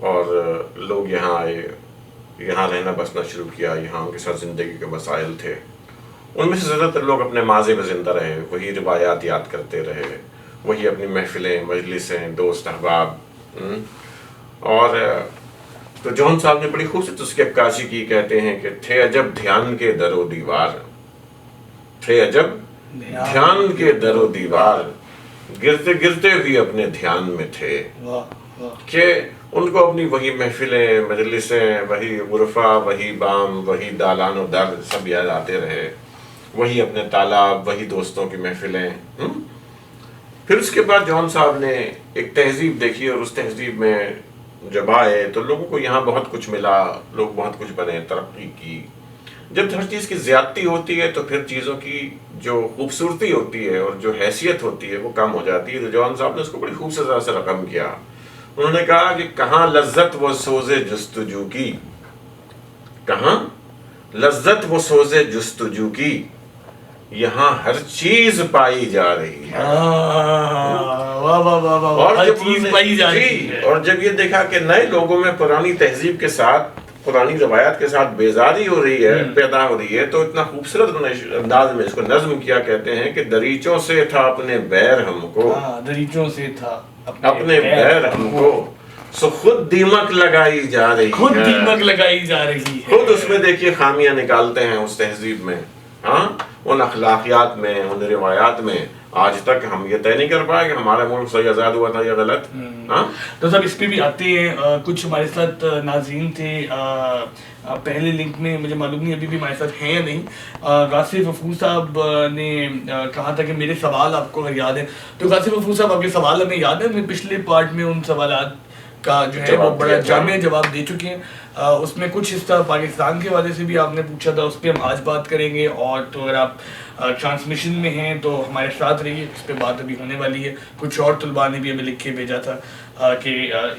Speaker 2: اور لوگ یہاں آئے، یہاں رہنا بسنا شروع کیا، یہاں ان کے ساتھ زندگی کے مسائل تھے، ان میں سے زیادہ تر لوگ اپنے ماضی میں زندہ رہے، وہی روایات یاد کرتے رہے، وہی اپنی محفلیں، مجلسیں، دوست احباب، اور تو جان صاحب نے بڑی خوبصورت اس کی عکاسی کی، کہتے ہیں کہ تھے عجب دھیان کے در و دیوار، تھے عجب دھیان کے در و دیوار، گرتے گرتے بھی اپنے دھیان میں تھے، کہ ان کو اپنی وہی محفلیں، مجلسیں، وہی غرفہ، وہی بام، وہی دالان و در سب یاد آتے رہے، وہی اپنے تالاب، وہی دوستوں کی محفلیں۔ پھر اس کے بعد جان صاحب نے ایک تہذیب دیکھی، اور اس تہذیب میں جب آئے تو لوگوں کو یہاں بہت کچھ ملا، لوگ بہت کچھ بنے، ترقی کی۔ جب ہر چیز کی زیادتی ہوتی ہے تو پھر چیزوں کی جو خوبصورتی ہوتی ہے اور جو حیثیت ہوتی ہے وہ کم ہو جاتی ہے۔ تو جان صاحب نے اس کو بڑی خوبصورتی سے رقم کیا، انہوں نے کہا کہ کہاں لذت وہ سوز جستجو کی، کہاں لذت وہ سوز جستجو کی، یہاں ہر چیز پائی جا رہی ہے، اور جب یہ دیکھا کہ نئے لوگوں میں پرانی تہذیب کے ساتھ، پرانی روایات کے ساتھ بیزاری ہو رہی ہے، پیدا ہو رہی ہے، تو اتنا خوبصورت انداز میں اس کو نظم کیا، کہتے ہیں کہ دریچوں سے تھا اپنے بیر ہم کو،
Speaker 1: دریچوں سے تھا
Speaker 2: اپنے بیر ہم کو، سو خود دیمک لگائی جا رہی ہے،
Speaker 1: خود دیمک لگائی جا رہی ہے،
Speaker 2: خود اس میں دیکھیے خامیاں نکالتے ہیں اس تہذیب میں، ہاں ان اخلاقیات میں، ان روایات میں۔ آج تک ہم یہ طے نہیں کر پائے کہ ہمارا ملک صحیح آزاد ہوا تھا یا غلط۔ ہاں
Speaker 1: تو سب اس پہ بھی آتے ہیں، کچھ ہمارے ساتھ ناظرین تھے پہلے لنک میں، مجھے معلوم نہیں ابھی بھی ہمارے ساتھ ہیں یا نہیں۔ غاسف افور صاحب نے کہا تھا کہ میرے سوال آپ کو اگر یاد ہے، تو غاسف افور صاحب آپ کے سوال ہمیں یاد ہے، پچھلے پارٹ میں ان سوالات کا جو ہے وہ بڑا جامع جواب دے چکے ہیں۔ اس میں کچھ حصہ پاکستان کے حوالے سے بھی آپ نے پوچھا تھا، اس پہ ہم آج بات کریں گے. اور تو اگر آپ ٹرانسمیشن میں ہیں تو ہمارے ساتھ رہیے، اس پہ بات ابھی ہونے والی ہے. کچھ اور طلباء نے بھی ہمیں لکھ کے بھیجا تھا کہ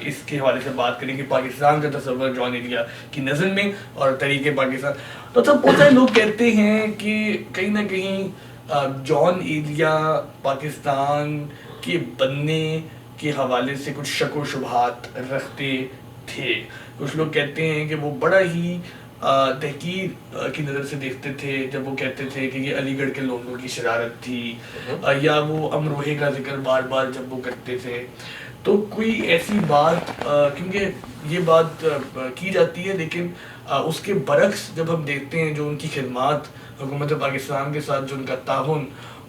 Speaker 1: اس کے حوالے سے بات کریں گے، پاکستان کا تصور جان ایلیا کی نظر میں اور تحریک پاکستان. تو سب بہت سارے لوگ کہتے ہیں کہ کہیں نہ کہیں جان ایلیا پاکستان کے بننے کے حوالے سے کچھ شک و شبہات رکھتے تھے. کچھ لوگ کہتے ہیں کہ وہ بڑا ہی تحقیر کی نظر سے دیکھتے تھے جب وہ کہتے تھے کہ یہ علی گڑھ کے لوگوں کی شرارت تھی، یا وہ امروہے کا ذکر بار بار جب وہ کرتے تھے. تو کوئی ایسی بات، کیونکہ یہ بات کی جاتی ہے، لیکن اس کے برعکس جب ہم دیکھتے ہیں جو ان کی خدمات حکومت پاکستان کے ساتھ، جو ان کا تعاون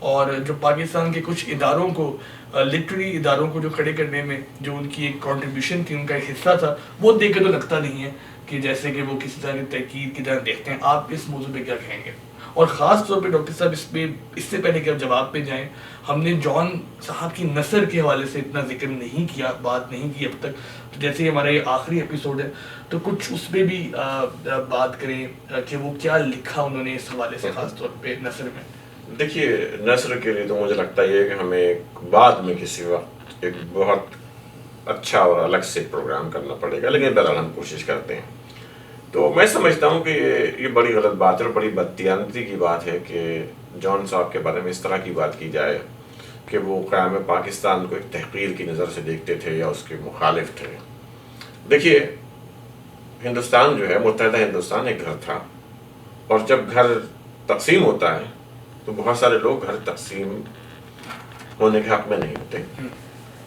Speaker 1: اور جو پاکستان کے کچھ اداروں کو، لٹری اداروں کو جو کھڑے کرنے میں جو ان کی ایک کنٹریبیوشن تھی، ان کا ایک حصہ تھا، وہ دیکھ کے تو لگتا نہیں ہے کہ جیسے کہ وہ کسی طرح کی تحقیر کی طرح دیکھتے ہیں. آپ اس موضوع پہ کیا کہیں گے؟ اور خاص طور پہ ڈاکٹر صاحب اس سے پہلے کہ آپ جواب پہ جائیں، ہم نے جان صاحب کی نثر کے حوالے سے اتنا ذکر نہیں کیا، بات نہیں کی اب تک. تو جیسے ہی ہمارا یہ آخری ایپیسوڈ ہے تو کچھ اس پہ بھی بات کریں کہ وہ کیا لکھا انہوں نے اس حوالے سے، خاص طور پہ نثر میں.
Speaker 2: دیکھیے، نثر کے لیے تو مجھے لگتا ہے کہ ہمیں بعد میں کسی وقت ایک بہت اچھا اور الگ سے پروگرام کرنا پڑے گا، لیکن بہرحال ہم کوشش کرتے ہیں. تو میں سمجھتا ہوں کہ یہ بڑی غلط بات ہے اور بڑی بددیانتی کی بات ہے کہ جان صاحب کے بارے میں اس طرح کی بات کی جائے کہ وہ قیام پاکستان کو ایک تحقیر کی نظر سے دیکھتے تھے یا اس کے مخالف تھے. دیکھیے، ہندوستان جو ہے، متحدہ ہندوستان ایک گھر تھا، اور جب گھر تقسیم ہوتا ہے تو بہت سارے لوگ گھر تقسیم ہونے کے حق میں نہیں ہوتے،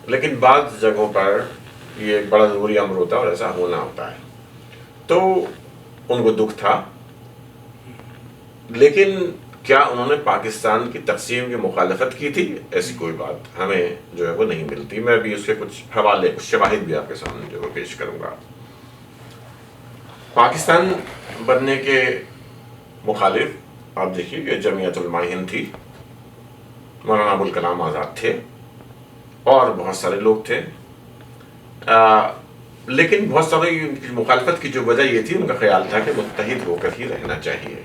Speaker 2: لیکن بعض جگہوں پر یہ ایک بڑا ضروری امر ہوتا ہے اور ایسا ہونا ہوتا ہے. تو ان کو دکھ تھا، لیکن کیا انہوں نے پاکستان کی تقسیم کی مخالفت کی تھی؟ ایسی کوئی بات ہمیں جو ہے وہ نہیں ملتی. میں بھی اس کے کچھ حوالے، کچھ شواہد بھی آپ کے سامنے جو ہے پیش کروں گا. پاکستان بننے کے مخالف آپ دیکھیے کہ جمعیت علماء ہند تھی، مولانا ابوالکلام آزاد تھے اور بہت سارے لوگ تھے. لیکن بہت سارے مخالفت کی جو وجہ یہ تھی، ان کا خیال تھا کہ متحد ہو کر ہی رہنا چاہیے.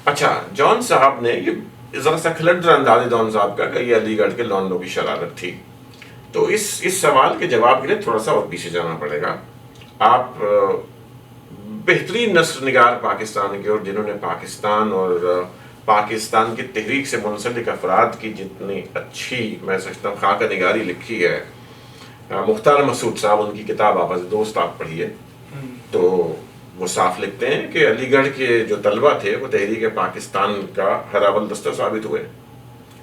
Speaker 2: اچھا، جان صاحب نے یہ ذرا سا کھلڈر انداز ہے جان صاحب کا کہ یہ علی گڑھ کے لونڈوں کی شرارت تھی. تو اس سوال کے جواب کے لیے تھوڑا سا اور پیچھے جانا پڑے گا. آپ بہترین نثر نگار پاکستان کے، اور جنہوں نے پاکستان اور پاکستان کی تحریک سے منسلک افراد کی جتنی اچھی، میں سمجھتا ہوں، خاکہ نگاری لکھی ہے، مختار مسعود صاحب، ان کی کتاب آواز دوست آپ پڑھیے تو وہ صاف لکھتے ہیں کہ علی گڑھ کے جو طلبہ تھے وہ تحریک پاکستان کا ہراول دستہ ثابت ہوئے.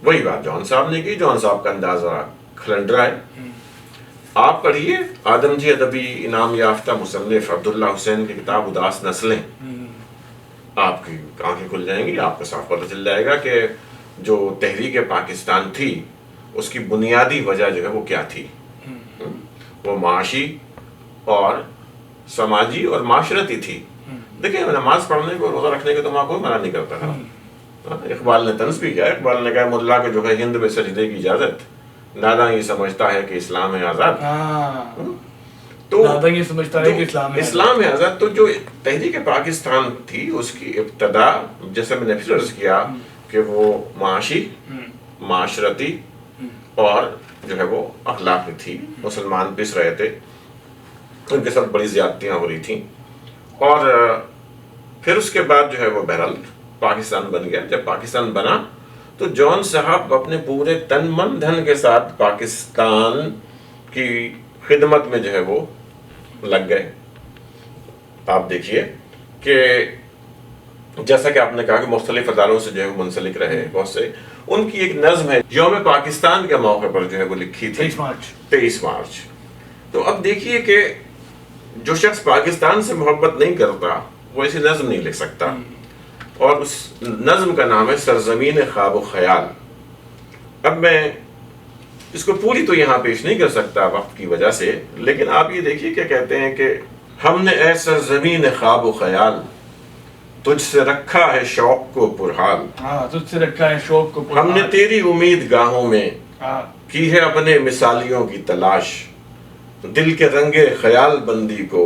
Speaker 2: وہی بات جان صاحب نے کی. جان صاحب کا اندازہ کھلنڈرا ہے. آپ پڑھیے آدم جی ادبی انعام یافتہ مصنف عبداللہ حسین کی کتاب اداس نسلیں، آپ کی آنکھیں کھل جائیں گی. آپ کو صاف پتہ چل جائے گا کہ جو تحریک پاکستان تھی اس کی بنیادی وجہ جو ہے وہ کیا تھی. وہ معاشی اور سماجی اور معاشرتی تھی. دیکھیں، نماز پڑھنے کو، روزہ رکھنے کو تو ماں کوئی منع نہیں کرتا تھا. اقبال نے طنز بھی کیا. اقبال نے کہا ملا کے جو ہے ہند میں سجدے کی اجازت، ناداں یہ سمجھتا ہے کہ اسلام ہے آزاد. تو
Speaker 1: یہ سمجھتا ہے کہ
Speaker 2: اسلام ہے آزاد. تو جو تحریک پاکستان تھی اس کی ابتدا، جیسے میں نے پھر عرض کیا کہ وہ معاشی، معاشرتی اور جو ہے وہ اخلاقی تھی. مسلمان پس رہے تھے، ان کے ساتھ بڑی زیادتیاں ہو رہی تھیں. اور پھر اس کے بعد جو ہے وہ بہرحال پاکستان بن گیا. جب پاکستان بنا تو جان صاحب اپنے پورے تن من دھن کے ساتھ پاکستان کی خدمت میں جو ہے وہ لگ گئے. آپ دیکھیے کہ جیسا کہ آپ نے کہا کہ مختلف اداروں سے جو ہے وہ منسلک رہے بہت سے. ان کی ایک نظم ہے یوم پاکستان کے موقع پر جو ہے وہ لکھی تھی، 23 مارچ. تو اب دیکھیے کہ جو شخص پاکستان سے محبت نہیں کرتا وہ ایسی نظم نہیں لکھ سکتا. اور اس نظم کا نام ہے سرزمین خواب و خیال. اب میں اس کو پوری تو یہاں پیش نہیں کر سکتا وقت کی وجہ سے، لیکن آپ یہ دیکھیے کہ کہتے ہیں کہ ہم نے اے سرزمین خواب و خیال تجھ سے رکھا ہے شوق کو پرحال.
Speaker 1: تجھ سے رکھا ہے شوق کو پرحال.
Speaker 2: ہم نے تیری امید گاہوں میں کی ہے اپنے مثالیوں کی تلاش. دل کے رنگے خیال بندی کو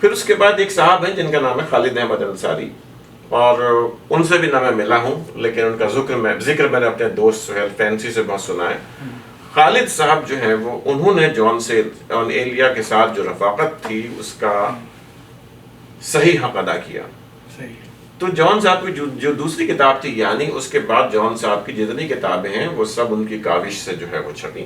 Speaker 2: پھر اس کے بعد ایک صاحب ہیں جن کا نام ہے خالد احمد انصاری، اور ان سے بھی نہ میں ملا ہوں، لیکن ان کا ذکر میں نے اپنے دوست سہیل فینسی سے بہت سنا ہے۔ خالد صاحب جو ہیں وہ انہوں نے جان ایلیا کے ساتھ جو رفاقت تھی اس کا صحیح حق ادا کیا۔ تو جان صاحب کی جو دوسری کتاب تھی یعنی، اس کے بعد جان صاحب کی جتنی کتابیں ہیں وہ سب ان کی کاوش سے جو ہے وہ چھپی،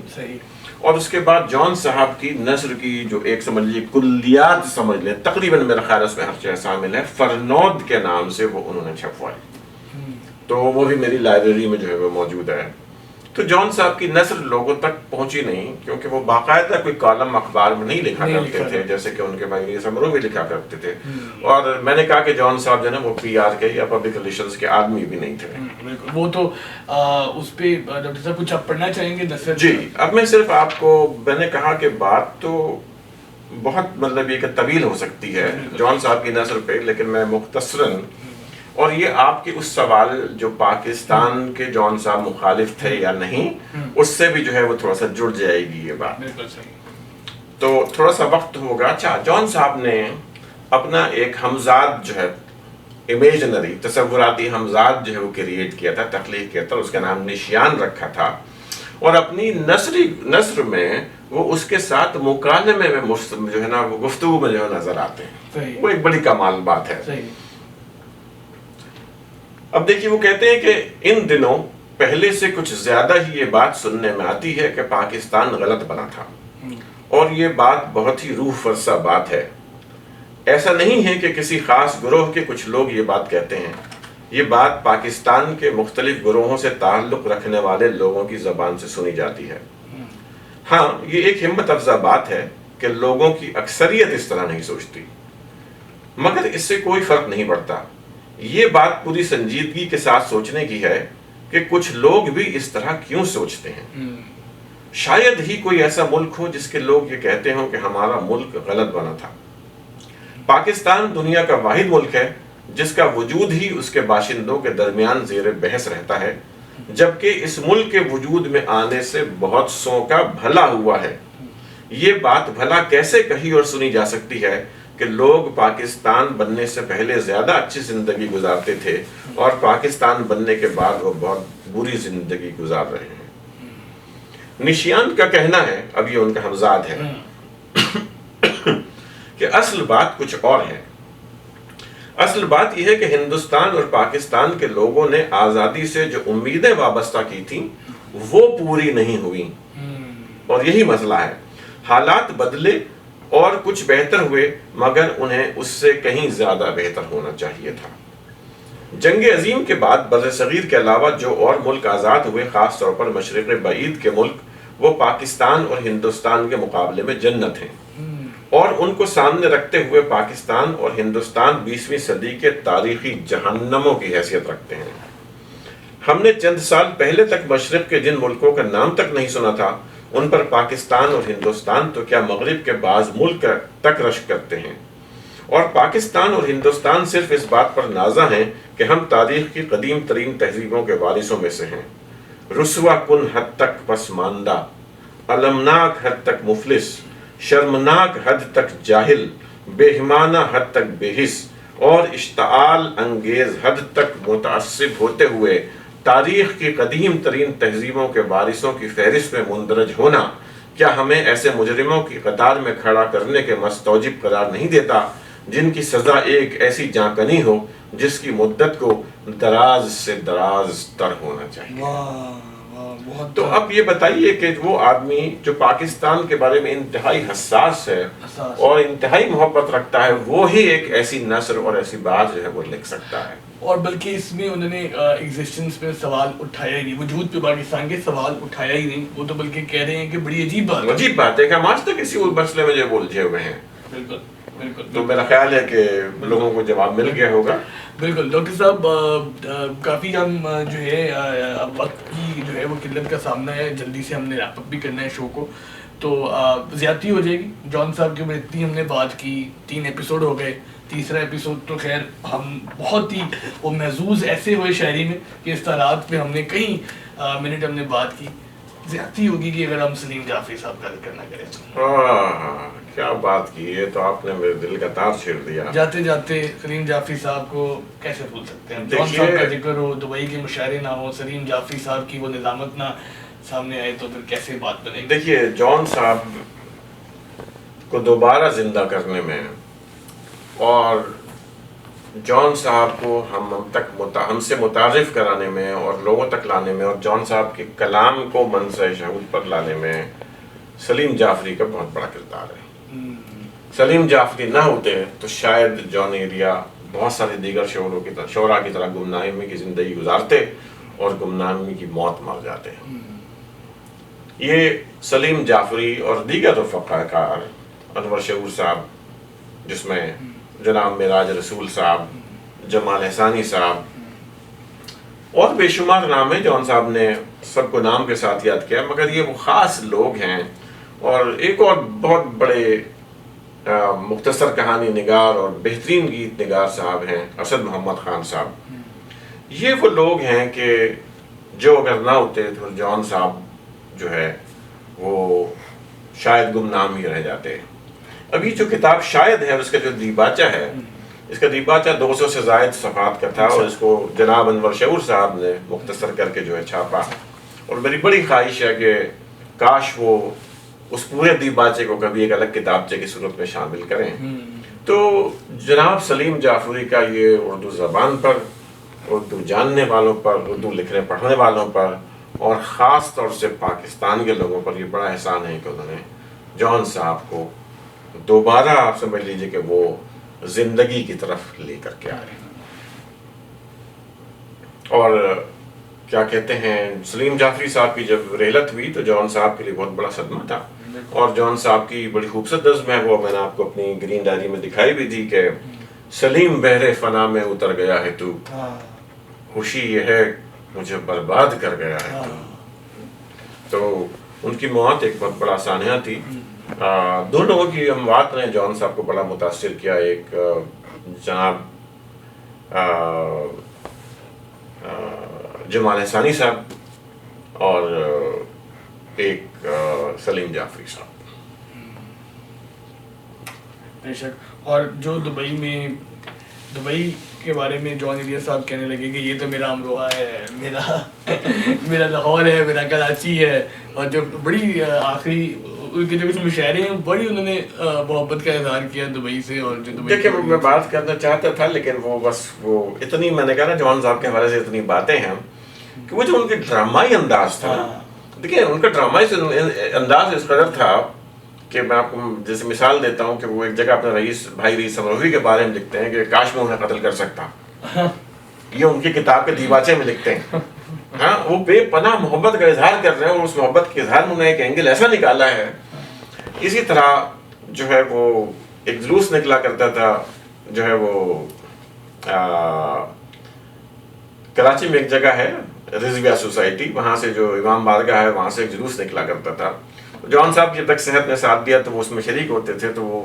Speaker 2: اور اس کے بعد جان صاحب کی نثر کی جو ایک سمجھ لیجیے کلیات سمجھ لیں، تقریباً میرا خیال اس میں ہر چیز شامل ہے، فرنود کے نام سے وہ انہوں نے چھپوائی، تو وہ بھی میری لائبریری میں جو ہے وہ موجود ہے۔ تو جان صاحب کی نثر لوگوں تک پہنچی نہیں، کیونکہ وہ باقاعدہ کوئی کالم اخبار میں نہیں لکھا کرتے تھے جیسے کہ ان کے بھائی سمرو بھی لکھا کرتے تھے، اور میں نے کہا کہ جان صاحب جو ہے وہ پی آر کے یا پبلک ریلیشنز کے آدمی بھی نہیں تھے۔
Speaker 1: وہ تو اس پہ ڈاکٹر صاحب کچھ آپ پڑھنا چاہیں گے نثر؟
Speaker 2: جی، اب میں صرف آپ کو، میں نے کہا کہ بات تو بہت مطلب یہ کہ طویل ہو سکتی ہے جان صاحب کی نثر پہ، لیکن میں مختصراً، اور یہ آپ کے اس سوال جو پاکستان کے جان صاحب مخالف تھے یا نہیں، اس سے بھی جو ہے وہ تھوڑا سا جڑ جائے گی یہ بات، تو تھوڑا سا وقت ہوگا۔ اچھا، جان صاحب نے اپنا ایک ہمزاد جو ہے امیجنری تصوراتی ہمزاد جو ہے وہ کریٹ کیا تھا، تخلیق کیا تھا، اس کا نام نشیان رکھا تھا، اور اپنی نثر میں وہ اس کے ساتھ مکالمے میں جو ہے نا وہ گفتگو میں جو ہے نظر آتے ہیں، وہ ایک بڑی کمال بات ہے۔ اب دیکھیے وہ کہتے ہیں کہ ان دنوں پہلے سے کچھ زیادہ ہی یہ بات سننے میں آتی ہے کہ پاکستان غلط بنا تھا، اور یہ بات بہت ہی روح فرسا بات ہے۔ ایسا نہیں ہے کہ کسی خاص گروہ کے کچھ لوگ یہ بات کہتے ہیں، یہ بات پاکستان کے مختلف گروہوں سے تعلق رکھنے والے لوگوں کی زبان سے سنی جاتی ہے۔ ہاں، یہ ایک ہمت افزا بات ہے کہ لوگوں کی اکثریت اس طرح نہیں سوچتی، مگر اس سے کوئی فرق نہیں پڑتا۔ یہ بات پوری سنجیدگی کے ساتھ سوچنے کی ہے کہ کچھ لوگ بھی اس طرح کیوں سوچتے ہیں۔ شاید ہی کوئی ایسا ملک ہو جس کے لوگ یہ کہتے ہوں کہ ہمارا ملک غلط بنا تھا۔ پاکستان دنیا کا واحد ملک ہے جس کا وجود ہی اس کے باشندوں کے درمیان زیر بحث رہتا ہے، جبکہ اس ملک کے وجود میں آنے سے بہت سو کا بھلا ہوا ہے۔ یہ بات بھلا کیسے کہی اور سنی جا سکتی ہے کہ لوگ پاکستان بننے سے پہلے زیادہ اچھی زندگی گزارتے تھے اور پاکستان بننے کے بعد وہ بہت بری زندگی گزار رہے ہیں۔ نشیان کا کہنا ہے، اب یہ ان کا ہمزاد ہے، کہ اصل بات کچھ اور ہے۔ اصل بات یہ ہے کہ ہندوستان اور پاکستان کے لوگوں نے آزادی سے جو امیدیں وابستہ کی تھیں وہ پوری نہیں ہوئی، اور یہی مسئلہ ہے۔ حالات بدلے اور کچھ بہتر ہوئے، مگر انہیں اس سے کہیں زیادہ بہتر ہونا چاہیے تھا۔ جنگ عظیم کے بعد برصغیر کے علاوہ جو اور ملک آزاد ہوئے، خاص طور پر مشرق بعید کے ملک، وہ پاکستان اور ہندوستان کے مقابلے میں جنت ہیں، اور ان کو سامنے رکھتے ہوئے پاکستان اور ہندوستان 20ویں صدی کے تاریخی جہنموں کی حیثیت رکھتے ہیں۔ ہم نے چند سال پہلے تک مشرق کے جن ملکوں کا نام تک نہیں سنا تھا، ان پر پاکستان اور ہندوستان تو کیا مغرب کے بعض ملک تک رشک کرتے ہیں، اور پاکستان اور ہندوستان صرف اس بات پر نازاں ہیں کہ ہم تاریخ کی قدیم ترین تہذیبوں کے وارثوں میں سے ہیں۔ رسوا کن حد تک پسماندہ، المناک حد تک مفلس، شرمناک حد تک جاہل، بےہمانہ حد تک بے حس، اور اشتعال انگیز حد تک متعصب ہوتے ہوئے تاریخ کی قدیم ترین تہذیبوں کے وارثوں کی فہرست میں مندرج ہونا کیا ہمیں ایسے مجرموں کی قطار میں کھڑا کرنے کے مستوجب قرار نہیں دیتا جن کی سزا ایک ایسی جانکنی ہو جس کی مدت کو دراز سے دراز تر ہونا چاہیے۔ تو اب یہ بتائیے کہ وہ آدمی جو پاکستان کے بارے میں انتہائی حساس ہے اور انتہائی محبت رکھتا ہے، وہ ہی ایک ایسی نثر اور ایسی بات جو ہے وہ لکھ سکتا ہے،
Speaker 1: اور بلکہ اس میں انہوں نے ایگزسٹنس پہ سوال اٹھایا ہی نہیں، وجود پہ پاکستان کے سوال اٹھایا ہی نہیں، وہ تو بلکہ کہہ رہے ہیں کہ بڑی عجیب بات
Speaker 2: ہے کہ ہم آج تک اسی مسئلے میں جو الجھے ہوئے ہیں۔
Speaker 1: بالکل بالکل،
Speaker 2: تو میرا خیال ہے کہ لوگوں کو جواب مل گیا ہوگا۔
Speaker 1: بالکل ڈاکٹر صاحب، کافی ہم جو ہے وقت کی جو ہے وہ قلت کا سامنا ہے، جلدی سے ہم نے ریپ اپ بھی کرنا ہے شو کو، تو زیادتی ہو جائے گی۔ جان صاحب کے اوپر اتنی ہم نے بات کی، 3 ایپیسوڈ ہو گئے، تیسرا ایپیسوڈ تو خیر ہم بہت ہی وہ محظوظ ایسے ہوئے شاعری میں کہ اس طرح پہ ہم نے کئی منٹ ہم نے بات کی، زیادتی ہوگی کہ اگر ہم سلیم جعفری صاحب کا ذکر نہ کریں۔
Speaker 2: کیا بات کی، یہ تو آپ نے میرے دل کا تار چھیڑ دیا.
Speaker 1: جاتے جاتے سلیم جعفری صاحب کو کیسے بھول سکتے ہیں؟ جان صاحب کا ذکر ہو، دبئی کے مشاعرے نہ ہو، سلیم جعفری صاحب کی وہ نظامت نہ سامنے آئے تو پھر کیسے بات بنے گی؟
Speaker 2: دیکھیے جان صاحب کو دوبارہ زندہ کرنے میں اور جان صاحب کو ہم سے متعارف کرانے میں اور لوگوں تک لانے میں اور جان صاحب کے کلام کو منصہ شہود پر لانے میں سلیم جعفری کا بہت بڑا کردار ہے. سلیم جعفری نہ ہوتے تو شاید جان ایریا بہت سارے دیگر شعراء کی طرح گمنامی کی زندگی گزارتے اور گمنامی کی موت مر جاتے. یہ سلیم جعفری اور دیگر رفقا کار، انور شعور صاحب جس میں جناب معراج رسول صاحب، جمال احسانی صاحب اور بے شمار نام ہیں. جان صاحب نے سب کو نام کے ساتھ یاد کیا، مگر یہ وہ خاص لوگ ہیں. اور ایک اور بہت بڑے مختصر کہانی نگار اور بہترین گیت نگار صاحب ہیں اسد محمد خان صاحب. یہ وہ لوگ ہیں کہ جو اگر نہ ہوتے تو جان صاحب جو ہے وہ شاید گمنام ہی رہ جاتے. ابھی جو کتاب شاید ہے اس کا جو دیباچہ ہے، اس کا دیباچہ 200 سے زائد صفحات کا تھا اور اس کو جناب انور شعور صاحب نے مختصر کر کے جو ہے چھاپا. اور میری بڑی خواہش ہے کہ کاش وہ اس پورے دیباچے کو کبھی ایک الگ کتابچے کی صورت میں شامل کریں. تو جناب سلیم جعفری کا یہ اردو زبان پر، اردو جاننے والوں پر، اردو لکھنے پڑھنے والوں پر اور خاص طور سے پاکستان کے لوگوں پر یہ بڑا احسان ہے کہ انہوں نے جان صاحب کو دوبارہ، آپ سمجھ لیجئے کہ وہ زندگی کی طرف لے کر کے آئے. اور کیا کہتے ہیں، سلیم جعفری صاحب کی جب رحلت ہوئی تو جان صاحب کے لیے بہت بڑا صدمہ تھا. اور جان صاحب کی بڑی خوبصورت نظم ہے، وہ میں نے آپ کو اپنی گرین ڈائری میں دکھائی بھی تھی کہ سلیم بحر فنا میں اتر گیا ہے تو، خوشی یہ ہے مجھے برباد کر گیا ہے تو. تو ان کی موت ایک بہت بڑا سانحہ تھی. دو لوگوں کی اموات نے جان صاحب کو بڑا متاثر کیا. ایک جناب جمال احسانی صاحب اور ایک سلیم جعفری صاحب.
Speaker 1: بے شک. اور جو دبئی کے بارے میں جان ایریا صاحب کہنے لگے کہ یہ تو میرا امروہہ ہے، میرا لاہور ہے، میرا کراچی ہے. اور جو بڑی آخری ان کے جو کچھ مشاعرے ہیں بڑی انہوں نے محبت کا اظہار کیا دبئی سے. اور جو دبئی
Speaker 2: دیکھیں میں بات کرنا چاہتا تھا لیکن وہ بس وہ اتنی، میں نے کہا نا جان صاحب کے حوالے سے اتنی باتیں ہیں کہ وہ جو ان کے ڈرامائی انداز تھا، دیکھیں ان کا ڈرامائی انداز اس قدر تھا کہ میں آپ کو جیسے مثال دیتا ہوں کہ وہ ایک جگہ اپنے بھائی رئیس امروہی کے بارے میں لکھتے ہیں کہ کاش میں انہیں قتل کر سکتا. یہ ان کی کتاب کے دیباچے میں لکھتے ہیں. ہاں، وہ بے پناہ محبت کا اظہار کر رہے ہیں اور اس محبت کے اظہار میں انہیں ایک اینگل ایسا نکالا ہے. اسی طرح جو ہے وہ ایک جلوس نکلا کرتا تھا، جو ہے وہ کراچی میں ایک جگہ ہے رضویہ سوسائٹی، وہاں سے جو امام بارگاہ ہے وہاں سے ایک جلوس نکلا کرتا تھا. جان صاحب جب تک صحت نے ساتھ دیا تو وہ اس میں شریک ہوتے تھے. تو وہ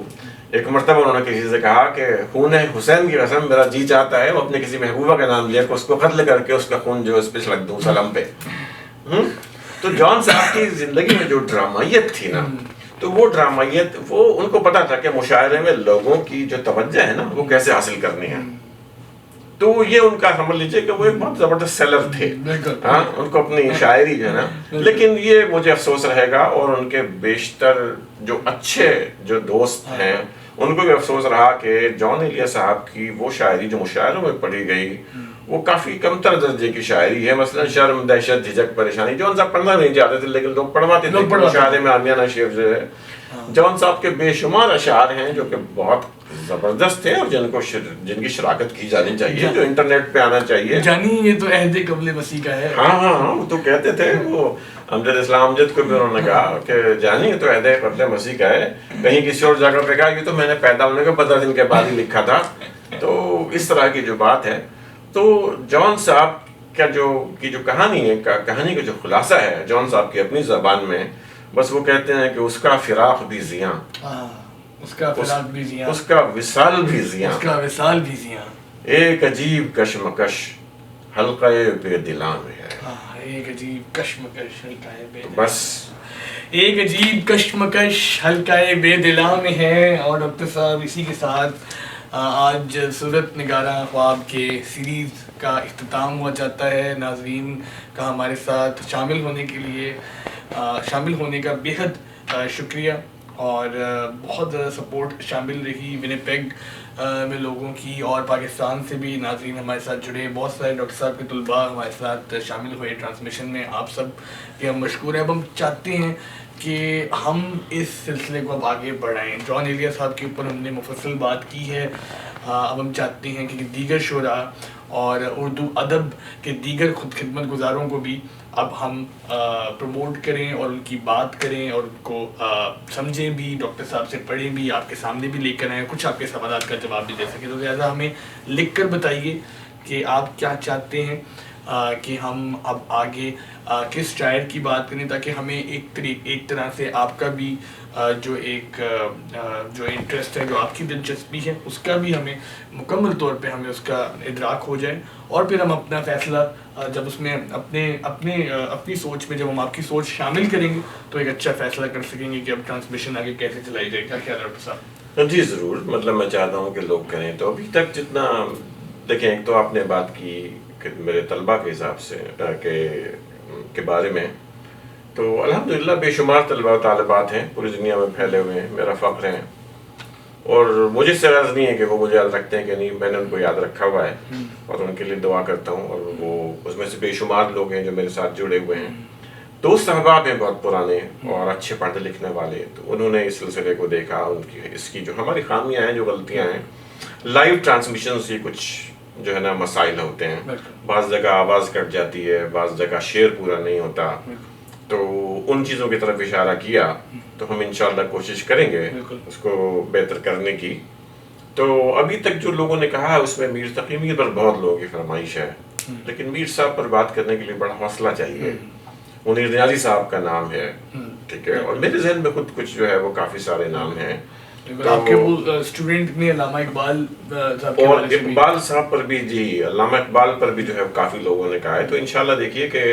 Speaker 2: ایک مرتبہ انہوں نے کسی سے کہا کہ خون حسین کی قسم میرا جی چاہتا ہے وہ اپنے کسی محبوبہ کا نام لیا کہ اس کو قتل کر کے اس کا خون جو اس پہ چھڑک دوں سلام پہ. تو جان صاحب کی زندگی میں جو ڈرامائیت تھی نا، تو وہ ڈرامائیت وہ ان کو پتا تھا کہ مشاعرے میں لوگوں کی جو توجہ ہے نا وہ کیسے حاصل کرنی ہے. تو یہ ان کا سمجھ لیجیے کہ وہ ایک بہت زبردست سیلر تھے. ہاں، ان کو اپنی شاعری جو ہے نا، لیکن یہ مجھے افسوس رہے گا اور ان کے بیشتر جو اچھے جو دوست ہیں ان کو بھی افسوس رہا کہ جان ایریا صاحب کی وہ شاعری جو مشاعروں میں پڑھی گئی وہ کافی کمتر درجے کی شاعری ہے. مثلا شرم، دہشت، جھجک، پریشانی جان صاحب پڑھنا نہیں چاہتے تھے لیکن لوگ پڑھواتے تھے. مشاعرے میں عامیانہ شعر جو ہے، جان صاحب کے بے شمار اشعار ہیں جو کہ بہت زبردست تھے اور جن کی شراکت کی جانی چاہیے، جو انٹرنیٹ پہ آنا چاہیے.
Speaker 1: جانی یہ تو عہد قبل مسیح کا ہے.
Speaker 2: ہاں وہ تو کہتے تھے، وہ امجد اسلام امجد کو بھی انہوں نے کہا کہ جانی یہ تو عہد قبل مسیح کا ہے. کہیں کسی اور جگہ پہ کہا یہ تو میں نے پیدا ہونے کے 15 دن کے بعد ہی لکھا تھا. تو اس طرح کی جو بات ہے، تو جان صاحب کا جو کہانی ہے، کہانی کا جو خلاصہ ہے جان صاحب کی اپنی زبان میں، بس وہ کہتے ہیں کہ اس کا فراق بھی زیاں،
Speaker 1: اس کا فراق بھی زیاں،
Speaker 2: اس کا وصال بھی زیاں،
Speaker 1: اس کا وصال بھی زیاں،
Speaker 2: ایک عجیب کشمکش حلقہ بے دلاں میں ہے.
Speaker 1: ایک عجیب کشمکش حلقہ بے دلاں.
Speaker 2: بس
Speaker 1: ایک عجیب کشمکش حلقۂ بے دلا میں ہے، اور ڈاکٹر صاحب اسی کے ساتھ آج صورت نگاراں خواب کے سیریز کا اختتام ہوا جاتا ہے. ناظرین کا ہمارے ساتھ شامل ہونے کا بیحد شکریہ، اور بہت زیادہ سپورٹ شامل رہی ونیپیگ میں لوگوں کی، اور پاکستان سے بھی ناظرین ہمارے ساتھ جڑے. بہت سارے ڈاکٹر صاحب کے طلباء ہمارے ساتھ شامل ہوئے ٹرانسمیشن میں. آپ سب کے ہم مشکور ہیں. اب ہم چاہتے ہیں کہ ہم اس سلسلے کو اب آگے بڑھائیں. جان ایلیا صاحب کے اوپر ہم نے مفصل بات کی ہے. اب ہم چاہتے ہیں کہ دیگر شعراء اور اردو ادب کے دیگر خود خدمت گزاروں کو بھی اب ہم پروموٹ کریں اور ان کی بات کریں اور ان کو سمجھیں بھی، ڈاکٹر صاحب سے پڑھیں بھی، آپ کے سامنے بھی لے کر آئیں، کچھ آپ کے سوالات کا جواب بھی دے سکیں. تو لہٰذا ہمیں لکھ کر بتائیے کہ آپ کیا چاہتے ہیں کہ ہم اب آگے کس شاعر کی بات کریں، تاکہ ہمیں ایک طرح سے آپ کا بھی جو انٹرسٹ ہے، جو آپ کی دلچسپی ہے، اس کا بھی ہمیں مکمل طور پہ ہمیں اس کا ادراک ہو جائے، اور پھر ہم اپنا فیصلہ جب اس میں اپنی سوچ میں جب ہم آپ کی سوچ شامل کریں گے تو ایک اچھا فیصلہ کر سکیں گے کہ اب ٹرانسمیشن آگے کیسے چلائی جائے. کیا خیال ہے ڈاکٹر صاحب؟
Speaker 2: جی ضرور. مطلب میں چاہتا ہوں کہ لوگ کریں. تو ابھی تک جتنا دیکھیں، ایک تو آپ نے بات کی کہ میرے طلباء کے حساب سے کے بارے میں، تو الحمدللہ بے شمار طلباء و طالبات ہیں پوری دنیا میں پھیلے ہوئے ہیں. میرا فخر ہے، اور مجھے اس سے غرض نہیں ہے کہ وہ مجھے یاد رکھتے ہیں کہ نہیں. میں نے ان کو یاد رکھا ہوا ہے اور ان کے لیے دعا کرتا ہوں. اور وہ اس میں سے بے شمار لوگ ہیں جو میرے ساتھ جڑے ہوئے ہیں. دوست احباب ہیں بہت پرانے اور اچھے پڑھنے لکھنے والے. تو انہوں نے اس سلسلے کو دیکھا، اس کی جو ہماری خامیاں ہیں، جو غلطیاں ہیں. لائیو ٹرانسمیشن سے کچھ جو ہے نا مسائل ہوتے ہیں. بعض جگہ آواز کٹ جاتی ہے، بعض جگہ شعر پورا نہیں ہوتا. تو ان چیزوں کی طرف اشارہ کیا. تو ہم انشاءاللہ کوشش کریں گے اس کو بہتر کرنے کی. تو ابھی تک جو لوگوں نے کہا اس میں میر تقی میر پر بہت لوگوں کی فرمائش ہے، لیکن میر صاحب پر بات کرنے کے لیے بڑا حوصلہ چاہیے. منیر نیازی صاحب کا نام ہے، ٹھیک ہے، اور میرے ذہن میں خود کچھ جو ہے وہ کافی سارے نام ہیں.
Speaker 1: آپ کے وہ اسٹوڈنٹ نے علامہ اقبال صاحب کے
Speaker 2: اور
Speaker 1: حوالے سے بھی،
Speaker 2: اقبال صاحب پر بھی، جی علامہ اقبال پر بھی جو ہے کافی لوگوں نے کہا ہے. تو انشاءاللہ دیکھیے کہ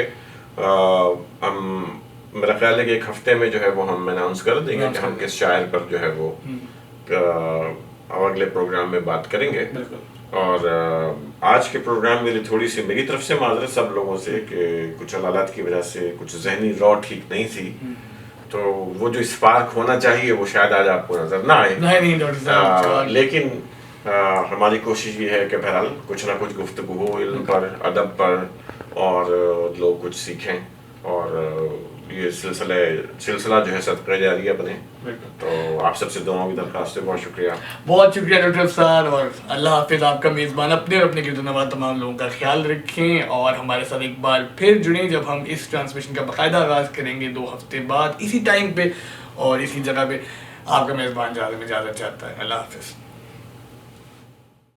Speaker 2: ہم، میرا خیال ہے کہ ایک ہفتے میں جو ہے وہ ہم اناؤنس کر دیں گے کہ ہم کس شاعر پر جو ہے وہ اگلے پروگرام میں بات کریں گے. اور آج کے پروگرام میں تھوڑی سی میری طرف سے معذرت سب لوگوں سے کہ کچھ حالات کی وجہ سے کچھ ذہنی رو ٹھیک نہیں تھی. تو وہ جو اسپارک ہونا چاہیے وہ شاید آج آپ کو نظر نہ آئے. لیکن ہماری کوشش یہ ہے کہ بہرحال کچھ نہ کچھ گفتگو ہو علم پر، ادب پر، اور لوگ کچھ سیکھیں، اور یہ سلسلہ جو ہے صدقہ جاریہ بنے. تو آپ سب سے دعاؤں کی درخواست ہے. بہت شکریہ.
Speaker 1: بہت شکریہ ڈاکٹر صاحب، اور اللہ حافظ. آپ کا میزبان اپنے اور اپنے گرد و نواح تمام لوگوں کا خیال رکھیں، اور ہمارے ساتھ ایک بار پھر جڑیں جب ہم اس ٹرانسمیشن کا باقاعدہ آغاز کریں گے 2 ہفتے بعد اسی ٹائم پہ اور اسی جگہ پہ. آپ کا میزبان اجازت چاہتا ہے. اللہ حافظ.